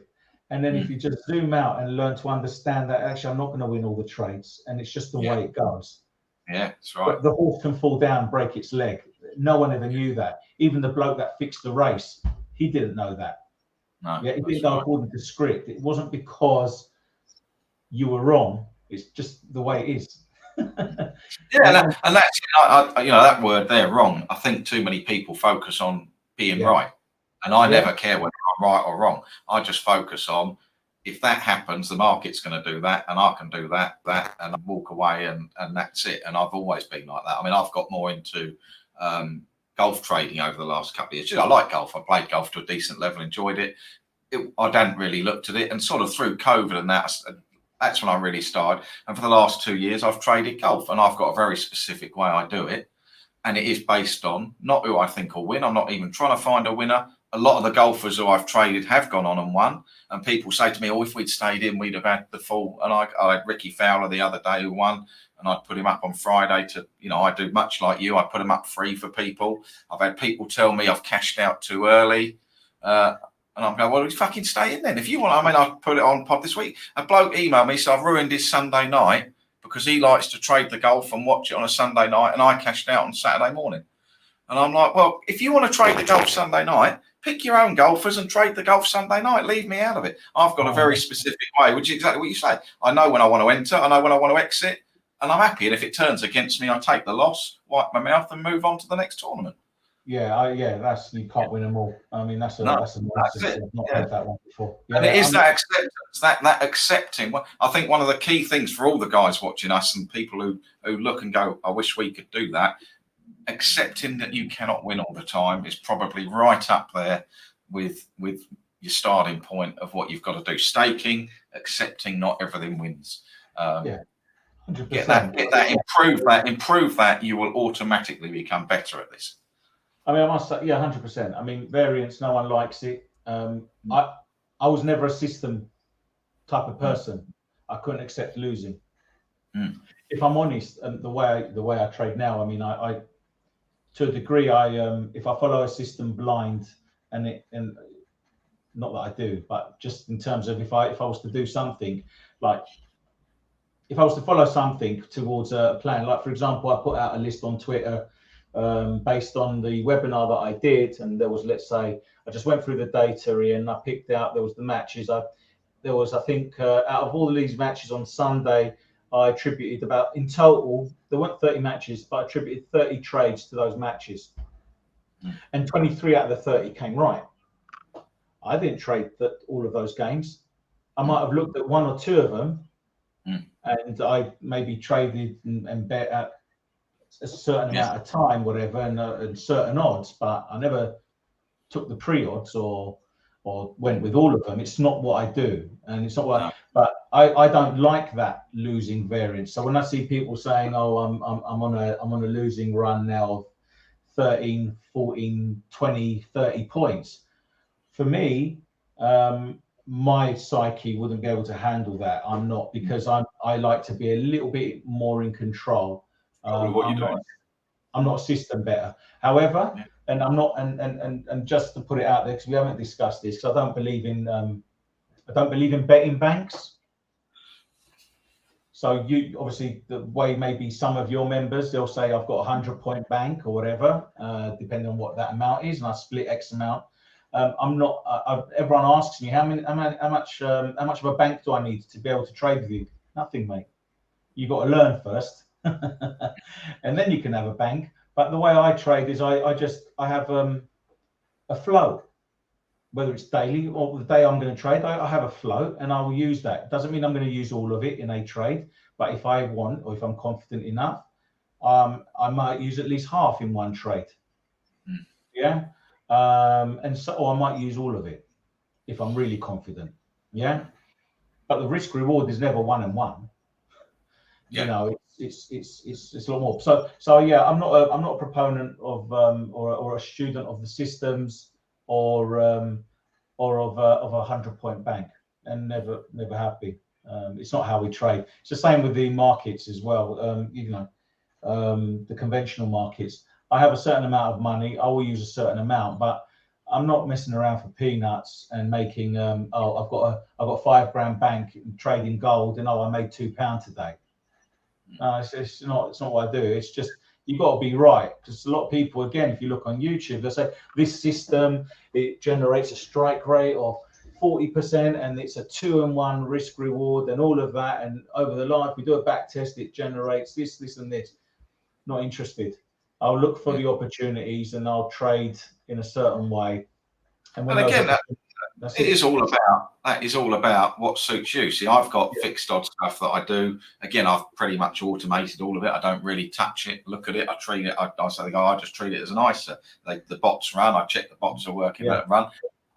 And then if you just zoom out and learn to understand that actually I'm not going to win all the trades, and it's just the way it goes. Yeah, that's right. The horse can fall down, break its leg. No one ever knew that. Even the bloke that fixed the race, he didn't know that. No, it didn't go according to script. It wasn't because you were wrong. It's just the way it is. Yeah, and that's that word there, wrong. I think too many people focus on being right, and I never care whether I'm right or wrong. I just focus on, if that happens, the market's going to do that, and I can do that, and I walk away, and that's it. And I've always been like that. I mean, I've got more into golf trading over the last couple of years. I like golf. I played golf to a decent level, enjoyed it. I hadn't really looked at it, and sort of through COVID and that's when I really started. And for the last 2 years, I've traded golf, and I've got a very specific way I do it. And it is based on not who I think will win. I'm not even trying to find a winner. a lot of the golfers who I've traded have gone on and won. And people say to me, "Oh, if we'd stayed in, we'd have had the full." And I had Ricky Fowler the other day who won, and I'd put him up on Friday to, I do much like you. I put him up free for people. I've had people tell me I've cashed out too early. And I'm going, well, fucking stay in then. If you want, I put it on pod this week. A bloke emailed me, so I've ruined his Sunday night because he likes to trade the golf and watch it on a Sunday night, and I cashed out on Saturday morning. And I'm like, well, if you want to trade the golf Sunday night, pick your own golfers and trade the golf Sunday night. Leave me out of it. I've got a very specific way, which is exactly what you say. I know when I want to enter, I know when I want to exit, and I'm happy. And if it turns against me, I take the loss, wipe my mouth, and move on to the next tournament. Yeah, that's, you can't win them all. I mean, that's a nonsense. I've not heard that one before. Yeah, and it is that acceptance, that accepting. I think one of the key things for all the guys watching us and people who look and go, I wish we could do that. Accepting that you cannot win all the time is probably right up there with your starting point of what you've got to do. Staking, accepting not everything wins. 100%. Get that, improve that. You will automatically become better at this. I mean, I must say, 100%. I mean, variance, no one likes it. I was never a system type of person. I couldn't accept losing. If I'm honest, and the way I trade now, I mean, I to a degree, if I follow a system blind, and not that I do, but just in terms of if I was to do something, like if I was to follow something towards a plan, like for example, I put out a list on Twitter based on the webinar that I did, and there was, let's say, I just went through the data and I picked out, there was the matches. I think out of all of these matches on Sunday, I attributed about, in total, there weren't 30 matches, but I attributed 30 trades to those matches. And 23 out of the 30 came right. I didn't trade all of those games. I might have looked at one or two of them, and I maybe traded and bet at a certain amount of time, whatever, and certain odds, but I never took the pre-odds or went with all of them. It's not what I do, and it's not what but I don't like that losing variance. So when I see people saying, oh, I'm on a losing run now of 13, 14, 20, 30 points, for me, my psyche wouldn't be able to handle that. I'm not, because I like to be a little bit more in control. I'm not a system better. However, and I'm not, and just to put it out there, because we haven't discussed this, because I don't believe in betting banks. So you obviously, the way maybe some of your members, they'll say I've got a 100-point bank or whatever, depending on what that amount is, and I split X amount. I'm not. Everyone asks me how much of a bank do I need to be able to trade with you? Nothing, mate. You got to learn first, and then you can have a bank. But the way I trade is I have a flow, whether it's daily or the day I'm going to trade. I have a flow, and I will use that. Doesn't mean I'm going to use all of it in a trade, but if I want, or if I'm confident enough, I might use at least half in one trade. Yeah. And so, or I might use all of it if I'm really confident. Yeah. But the risk reward is never 1 and 1. You know, it's a lot more. So yeah, I'm not a proponent of or a student of the systems or of a 100-point bank, and never have been. It's not how we trade. It's the same with the markets as well. The conventional markets. I have a certain amount of money. I will use a certain amount, but I'm not messing around for peanuts and making. I've got a £5 bank trading gold, and I made £2 today. It's not what I do. It's just you've got to be right, because a lot of people, again, if you look on YouTube, they say this system, it generates a strike rate of 40%, and it's a 2-and-1 risk reward, and all of that. And over the life, we do a back test, it generates this, and this. Not interested. I'll look for the opportunities, and I'll trade in a certain way. And again, that is all about what suits you. See, I've got fixed odds stuff that I do. Again, I've pretty much automated all of it. I don't really touch it, look at it. I treat it. I just treat it as an icer. The bots run. I check the bots are working. Let it run.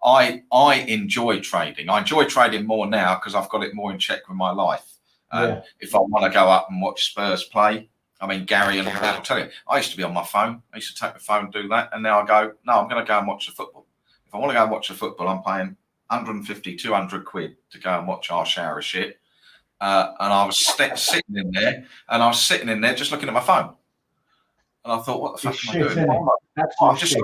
I enjoy trading. I enjoy trading more now because I've got it more in check with my life. If I want to go up and watch Spurs play, I mean, Gary and I'll tell you, I used to be on my phone. I used to take the phone and do that. And now I go, no, I'm going to go and watch the football. if I want to go and watch a football, I'm paying 150, 200 quid to go and watch our shower shit. And I was sitting in there, just looking at my phone. And I thought, what the fuck am I doing? I'm just,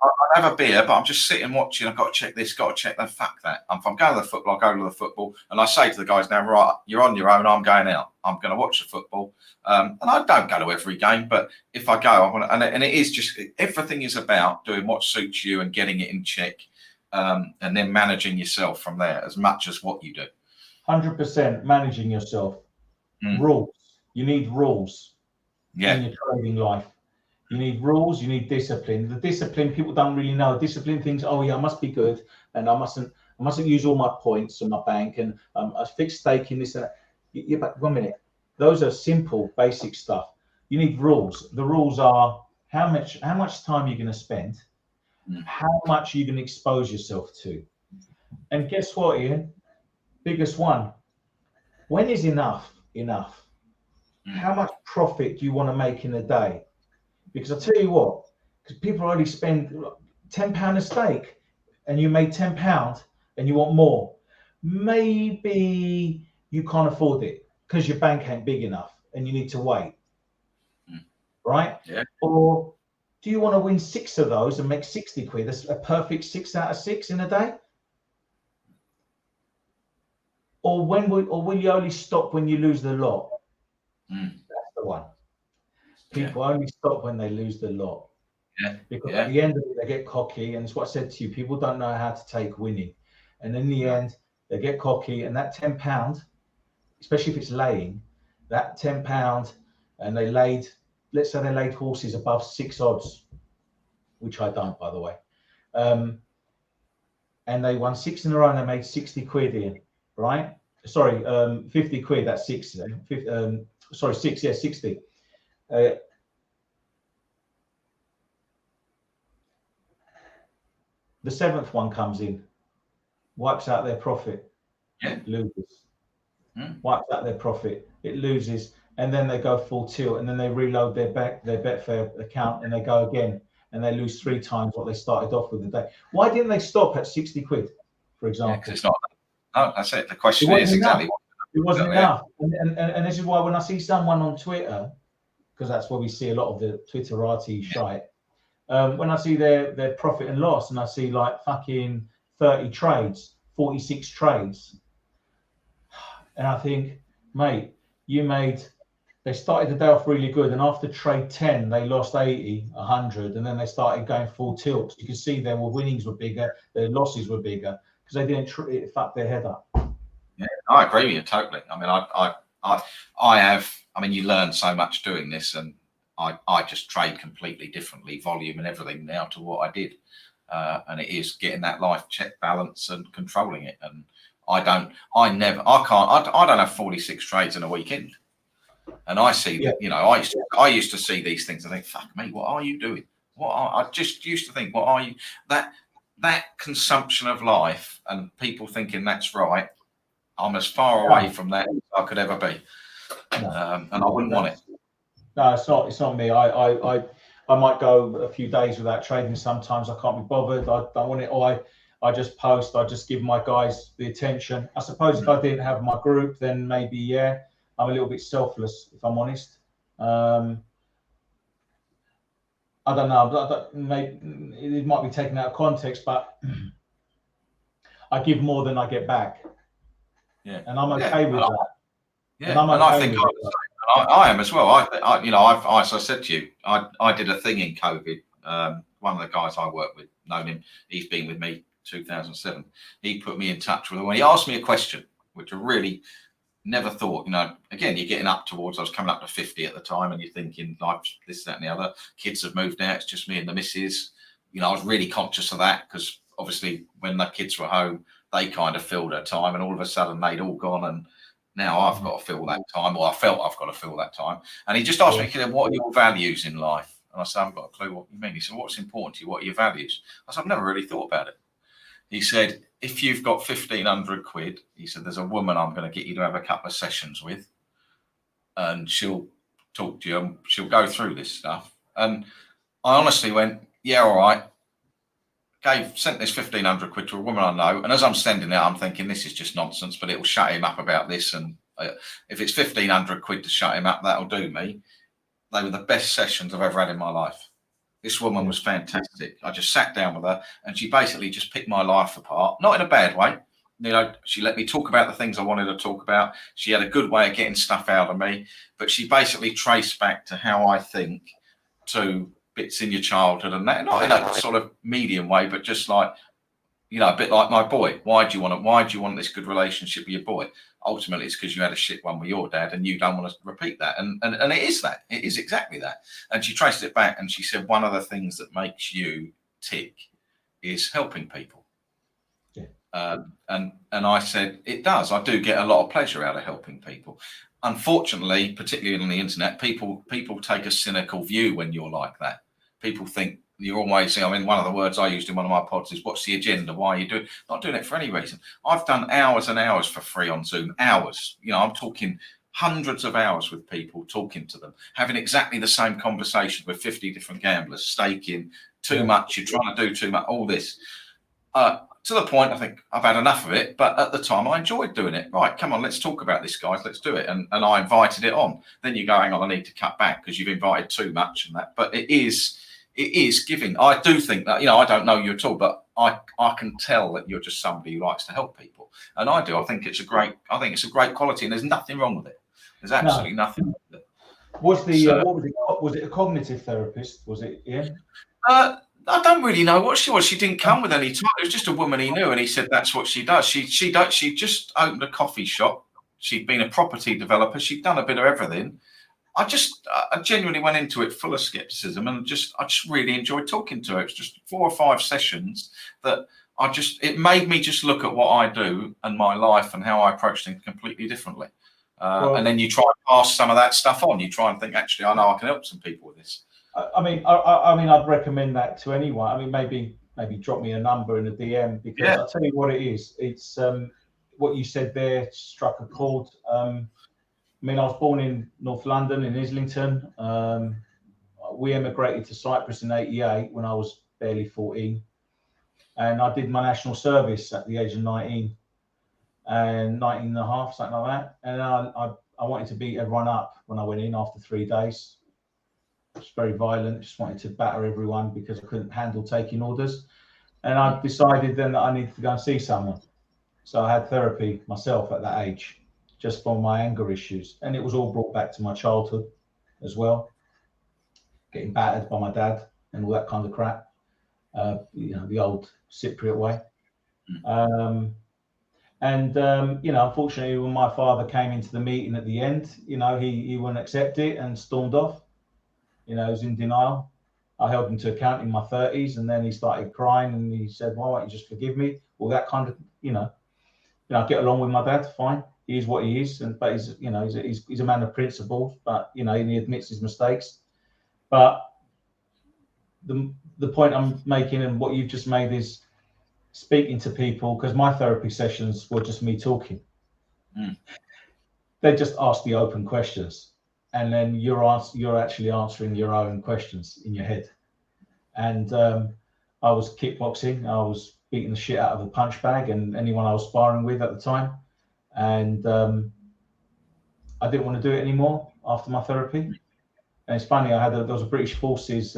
I have a beer, but I'm just sitting watching. I've got to check this, got to check that. Fuck that. If I'm going to the football, I go to the football. And I say to the guys now, right, you're on your own. I'm going out. I'm going to watch the football. And I don't go to every game, but if I go, I want to, and it is just, everything is about doing what suits you and getting it in check. And then managing yourself from there as much as what you do. 100% managing yourself. Rules. You need rules in your trading life. You need rules, you need discipline. The discipline, people don't really know. Discipline thinks, oh yeah, I must be good, and I mustn't use all my points on my bank, and a fixed stake in this and that. Yeah, but 1 minute. Those are simple, basic stuff. You need rules. The rules are how much time you're going to spend, how much you can expose yourself to. And guess what, Ian? Biggest one. When is enough? How much profit do you want to make in a day? Because I tell you what, because people already spend £10 a stake, and you made £10 and you want more. Maybe you can't afford it because your bank ain't big enough and you need to wait. Right? Yeah. Or do you want to win 6 of those and make 60 quid? That's a perfect 6 out of 6 in a day. Or will you only stop when you lose the lot? That's the one. People only stop when they lose the lot. Because at the end of it, they get cocky. And it's what I said to you. People don't know how to take winning. And in the end, they get cocky. And that £10, especially if it's laying, that £10, and let's say they laid horses above 6 odds, which I don't, by the way. And they won 6 in a row and they made 60 quid in, right? Sorry, 50 quid, that's 6. 6, 60. The 7th one comes in, wipes out their profit, loses. Wipes out their profit, it loses, and then they go full tilt, and then they reload their Betfair account, and they go again, and they lose 3 times what they started off with the day. Why didn't they stop at 60 quid, for example? Because it's not. No, that's it. The question is exactly what. It wasn't enough. And this is why when I see someone on Twitter, because that's where we see a lot of the Twitterati shite, when I see their profit and loss, and I see like fucking 30 trades, 46 trades, and I think, mate, they started the day off really good, and after trade 10, they lost 80, 100, and then they started going full tilt. You can see their winnings were bigger, their losses were bigger, because they didn't fuck their head up. Yeah, I agree with you totally. I mean, I have. I mean, you learn so much doing this, and I just trade completely differently, volume and everything now to what I did, and it is getting that life check balance and controlling it. And I don't have 46 trades in a weekend, and I see that. You know, I used to see these things and think, fuck me, what are you doing? I just used to think, what are you that consumption of life and people thinking that's right. I'm as far away from that as I could ever be, and I wouldn't want it. No, it's not me. I might go a few days without trading. Sometimes I can't be bothered. I don't want it. Or I just post. I just give my guys the attention. I suppose if I didn't have my group, then maybe I'm a little bit selfless, if I'm honest. I don't know. It might be taken out of context, but I give more than I get back. Yeah, and I'm okay with that. Yeah, and I think I am as well. As I said to you, I did a thing in COVID. One of the guys I work with, known him, he's been with me 2007. He put me in touch with him when he asked me a question, which I really never thought. You know, again, you're getting up towards. I was coming up to 50 at the time, and you're thinking like this, that, and the other. Kids have moved out. It's just me and the missus. You know, I was really conscious of that because obviously when the kids were home, they kind of filled their time, and all of a sudden they'd all gone, and now I've got to fill that time, or I felt I've got to fill that time. And he just asked me, what are your values in life? And I said, I haven't got a clue what you mean. He said, what's important to you? What are your values? I said, I've never really thought about it. He said, if you've got 1,500 quid, he said, there's a woman I'm going to get you to have a couple of sessions with, and she'll talk to you, and she'll go through this stuff. And I honestly went, yeah, all right. sent this 1,500 quid to a woman I know, and as I'm sending it, I'm thinking this is just nonsense, but it will shut him up about this, and if it's 1,500 quid to shut him up, that'll do me. They were the best sessions I've ever had in my life. This woman was fantastic. I just sat down with her, and she basically just picked my life apart, not in a bad way. You know, she let me talk about the things I wanted to talk about. She had a good way of getting stuff out of me, but she basically traced back to how I think, to bits in your childhood and that, not in a sort of medium way, but just like, you know, a bit like my boy. Why do you want this good relationship with your boy? Ultimately, it's because you had a shit one with your dad and you don't want to repeat that. And it is that. It is exactly that. And she traced it back and she said, one of the things that makes you tick is helping people. Yeah. And I said, it does. I do get a lot of pleasure out of helping people. Unfortunately, particularly on the internet, people take a cynical view when you're like that. People think you're always, I mean, one of the words I used in one of my pods is, what's the agenda? Why are you doing? Not doing it for any reason. I've done hours and hours for free on Zoom, hours. You know, I'm talking hundreds of hours with people, talking to them, having exactly the same conversation with 50 different gamblers, staking too much, you're trying to do too much, all this. To the point, I think I've had enough of it, but at the time I enjoyed doing it. Right, come on, let's talk about this, guys. Let's do it. And I invited it on. Then you go, hang on, I need to cut back because you've invited too much and that. But it is giving. I do think that, you know, I don't know you at all, but I can tell that you're just somebody who likes to help people. And I do. I think it's a great quality, and there's nothing wrong with it. There's absolutely nothing wrong with it. What was it a cognitive therapist? Was it Ian? I don't really know what she was. She didn't come with any title. It was just a woman he knew, and he said that's what she does. She just opened a coffee shop. She'd been a property developer. She'd done a bit of everything. I genuinely went into it full of skepticism, and I just really enjoyed talking to her. It was just 4 or 5 sessions that it made me just look at what I do and my life and how I approach things completely differently. And then you try and pass some of that stuff on. You try and think, actually, I know I can help some people with this. I mean, I'd recommend that to anyone. I mean, maybe drop me a number in a DM, because I'll tell you what it is. It's what you said there struck a chord. I mean, I was born in North London, in Islington. We emigrated to Cyprus in '88 when I was barely 14, and I did my national service at the age of 19 and 19 and a half, something like that. And I wanted to beat everyone up when I went in after 3 days. It's very violent, just wanted to batter everyone because I couldn't handle taking orders. And I decided then that I needed to go and see someone. So I had therapy myself at that age, just for my anger issues. And it was all brought back to my childhood as well. Getting battered by my dad and all that kind of crap. You know, the old Cypriot way. You know, unfortunately, when my father came into the meeting at the end, you know, he wouldn't accept it and stormed off. You know, he was in denial. I held him to account in my 30s, and then he started crying and he said, "Why won't you just forgive me?" All that kind of, you know, I get along with my dad, fine. He is what he is, but he's, you know, he's a man of principles, but you know, he admits his mistakes. But the point I'm making, and what you've just made, is speaking to people, because my therapy sessions were just me talking. They just ask the open questions. And then you're actually answering your own questions in your head. And I was kickboxing. I was beating the shit out of a punch bag and anyone I was sparring with at the time. And I didn't want to do it anymore after my therapy. And it's funny, there was a British Forces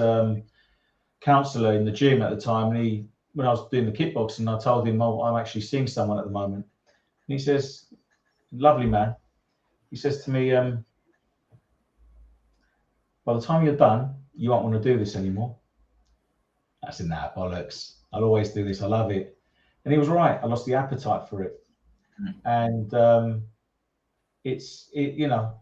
counsellor in the gym at the time. And when I was doing the kickboxing, I told him, "Oh, I'm actually seeing someone at the moment." And he says, "Lovely man." He says to me, "By the time you're done, you won't want to do this anymore." I said, "Nah, bollocks. I'll always do this. I love it." And he was right. I lost the appetite for it. And you know,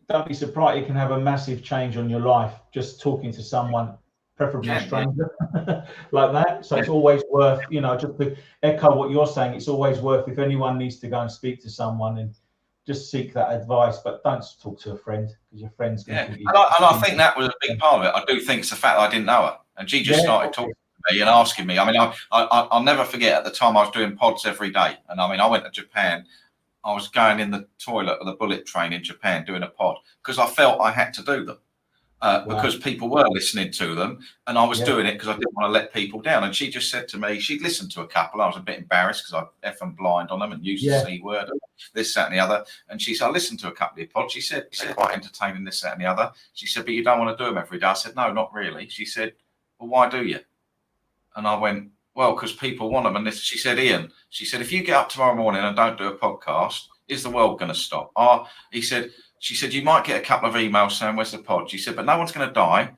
don't be surprised. It can have a massive change on your life just talking to someone, preferably a stranger, like that. So it's always worth, you know, just to echo what you're saying, it's always worth, if anyone needs to go and speak to someone, and just seek that advice, but don't talk to a friend, because your friend's going to think. And I think that was a big part of it. I do think it's the fact that I didn't know her, and she just started talking to me and asking me. I mean, I'll never forget, at the time I was doing pods every day, and I mean, I went to Japan. I was going in the toilet of the bullet train in Japan doing a pod because I felt I had to do them. because people were listening to them, and I was doing it because I didn't want to let people down. And she just said to me, she'd listened to a couple. I was a bit embarrassed because I effing blind on them and used the C word, this, that, and the other. And she said, I listened to a couple of your pods. She said, quite entertaining, this, that, and the other. She said, but you don't want to do them every day. I said, no, not really. She said, well, why do you? And I went, well, because people want them. And she said, Ian, she said, if you get up tomorrow morning and don't do a podcast, is the world going to stop? She said, you might get a couple of emails saying, where's the pod? She said, but no one's going to die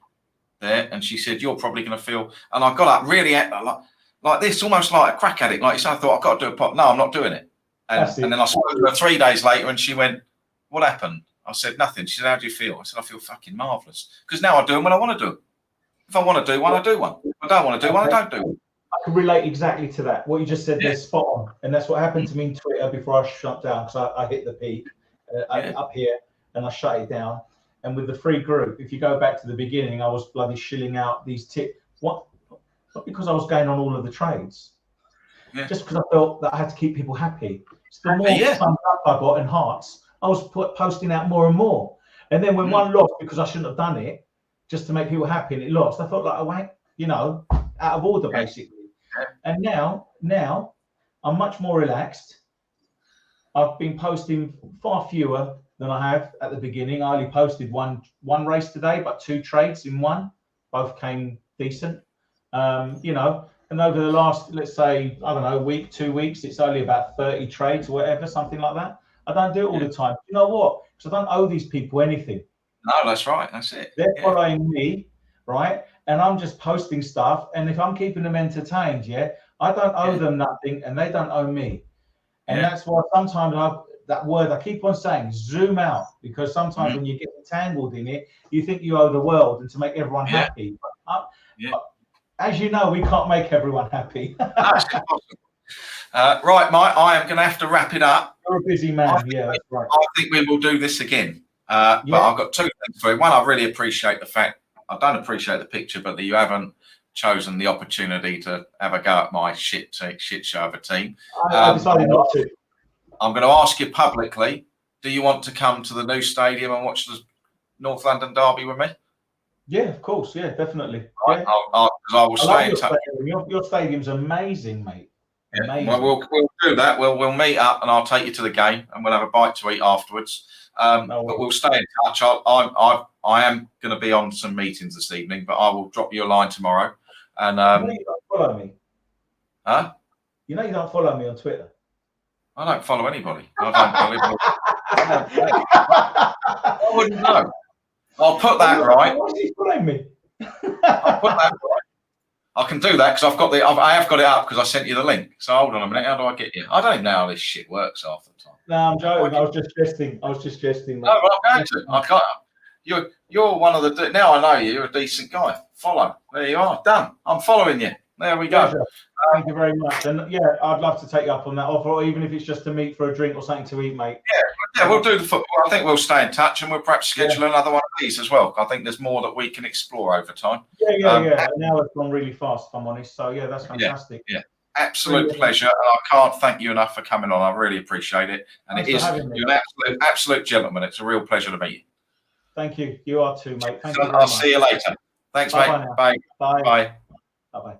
there. And she said, you're probably going to feel, and I got up really like this, almost like a crack addict. Like you said, I thought, I've got to do a pod. No, I'm not doing it. And then I spoke to her 3 days later and she went, what happened? I said, nothing. She said, how do you feel? I said, I feel fucking marvellous. Because now I do them when I want to do them. If I want to do one, I do one. If I don't want to do one, I don't do one. I can relate exactly to that. What you just said there, spot on. And that's what happened to me in Twitter before I shut down, because I hit the peak up here. And I shut it down. And with the free group, if you go back to the beginning, I was bloody shilling out these tips. Not because I was going on all of the trades, just because I felt that I had to keep people happy. So the more thumbs up I got and hearts, I was posting out more and more. And then when one lost, because I shouldn't have done it, just to make people happy, and it lost, I felt like I went, out of order basically. And now I'm much more relaxed. I've been posting far fewer than I have at the beginning. I only posted one race today, but 2 trades in one. Both came decent. And over the last, let's say, I don't know, week, 2 weeks, it's only about 30 trades or whatever, something like that. I don't do it all the time. You know what? Because I don't owe these people anything. No, that's right. That's it. They're following me, right? And I'm just posting stuff. And if I'm keeping them entertained, I don't owe them nothing, and they don't owe me. And that's why sometimes that word I keep on saying, zoom out, because sometimes when you get entangled in it, you think you owe the world and to make everyone happy. But as you know, we can't make everyone happy. That's impossible. Right, Mike, I am going to have to wrap it up. You're a busy man. That's right. I think we will do this again. But I've got 2 things for you. One, I really appreciate the fact, I don't appreciate the picture, but that you haven't chosen the opportunity to have a go at my shit show of a team. I decided not to. I'm going to ask you publicly, do you want to come to the new stadium and watch the North London derby with me? Yeah, of course. Yeah, definitely. I will stay in touch. Your stadium's amazing, mate. Amazing. Well, we'll do that. We'll meet up and I'll take you to the game and we'll have a bite to eat afterwards. But we'll stay in touch. I am going to be on some meetings this evening, but I will drop you a line tomorrow. And you don't follow me. Huh? You know you don't follow me on Twitter. I don't follow anybody. I wouldn't know. I'll put that right. Why is he following me? I'll put that right. I can do that because I have got it up because I sent you the link. So hold on a minute. How do I get you? I don't even know how this shit works half the time. No, I'm joking. I was just jesting. No, I'm going to. I can't. You're one of the. Now I know you. You're a decent guy. Follow. There you are. Done. I'm following you. There we go. Thank you very much. And I'd love to take you up on that offer, or even if it's just to meet for a drink or something to eat, mate. Yeah, we'll do the football. I think we'll stay in touch and we'll perhaps schedule another one of these as well. I think there's more that we can explore over time. Yeah. Now it's gone really fast, if I'm honest. So that's fantastic. Yeah. Absolute pleasure. And I can't thank you enough for coming on. I really appreciate it. And you're an absolute gentleman. It's a real pleasure to meet you. Thank you. You are too, mate. Thank you. I'll see you later. Thanks, mate. Bye. Bye. Bye.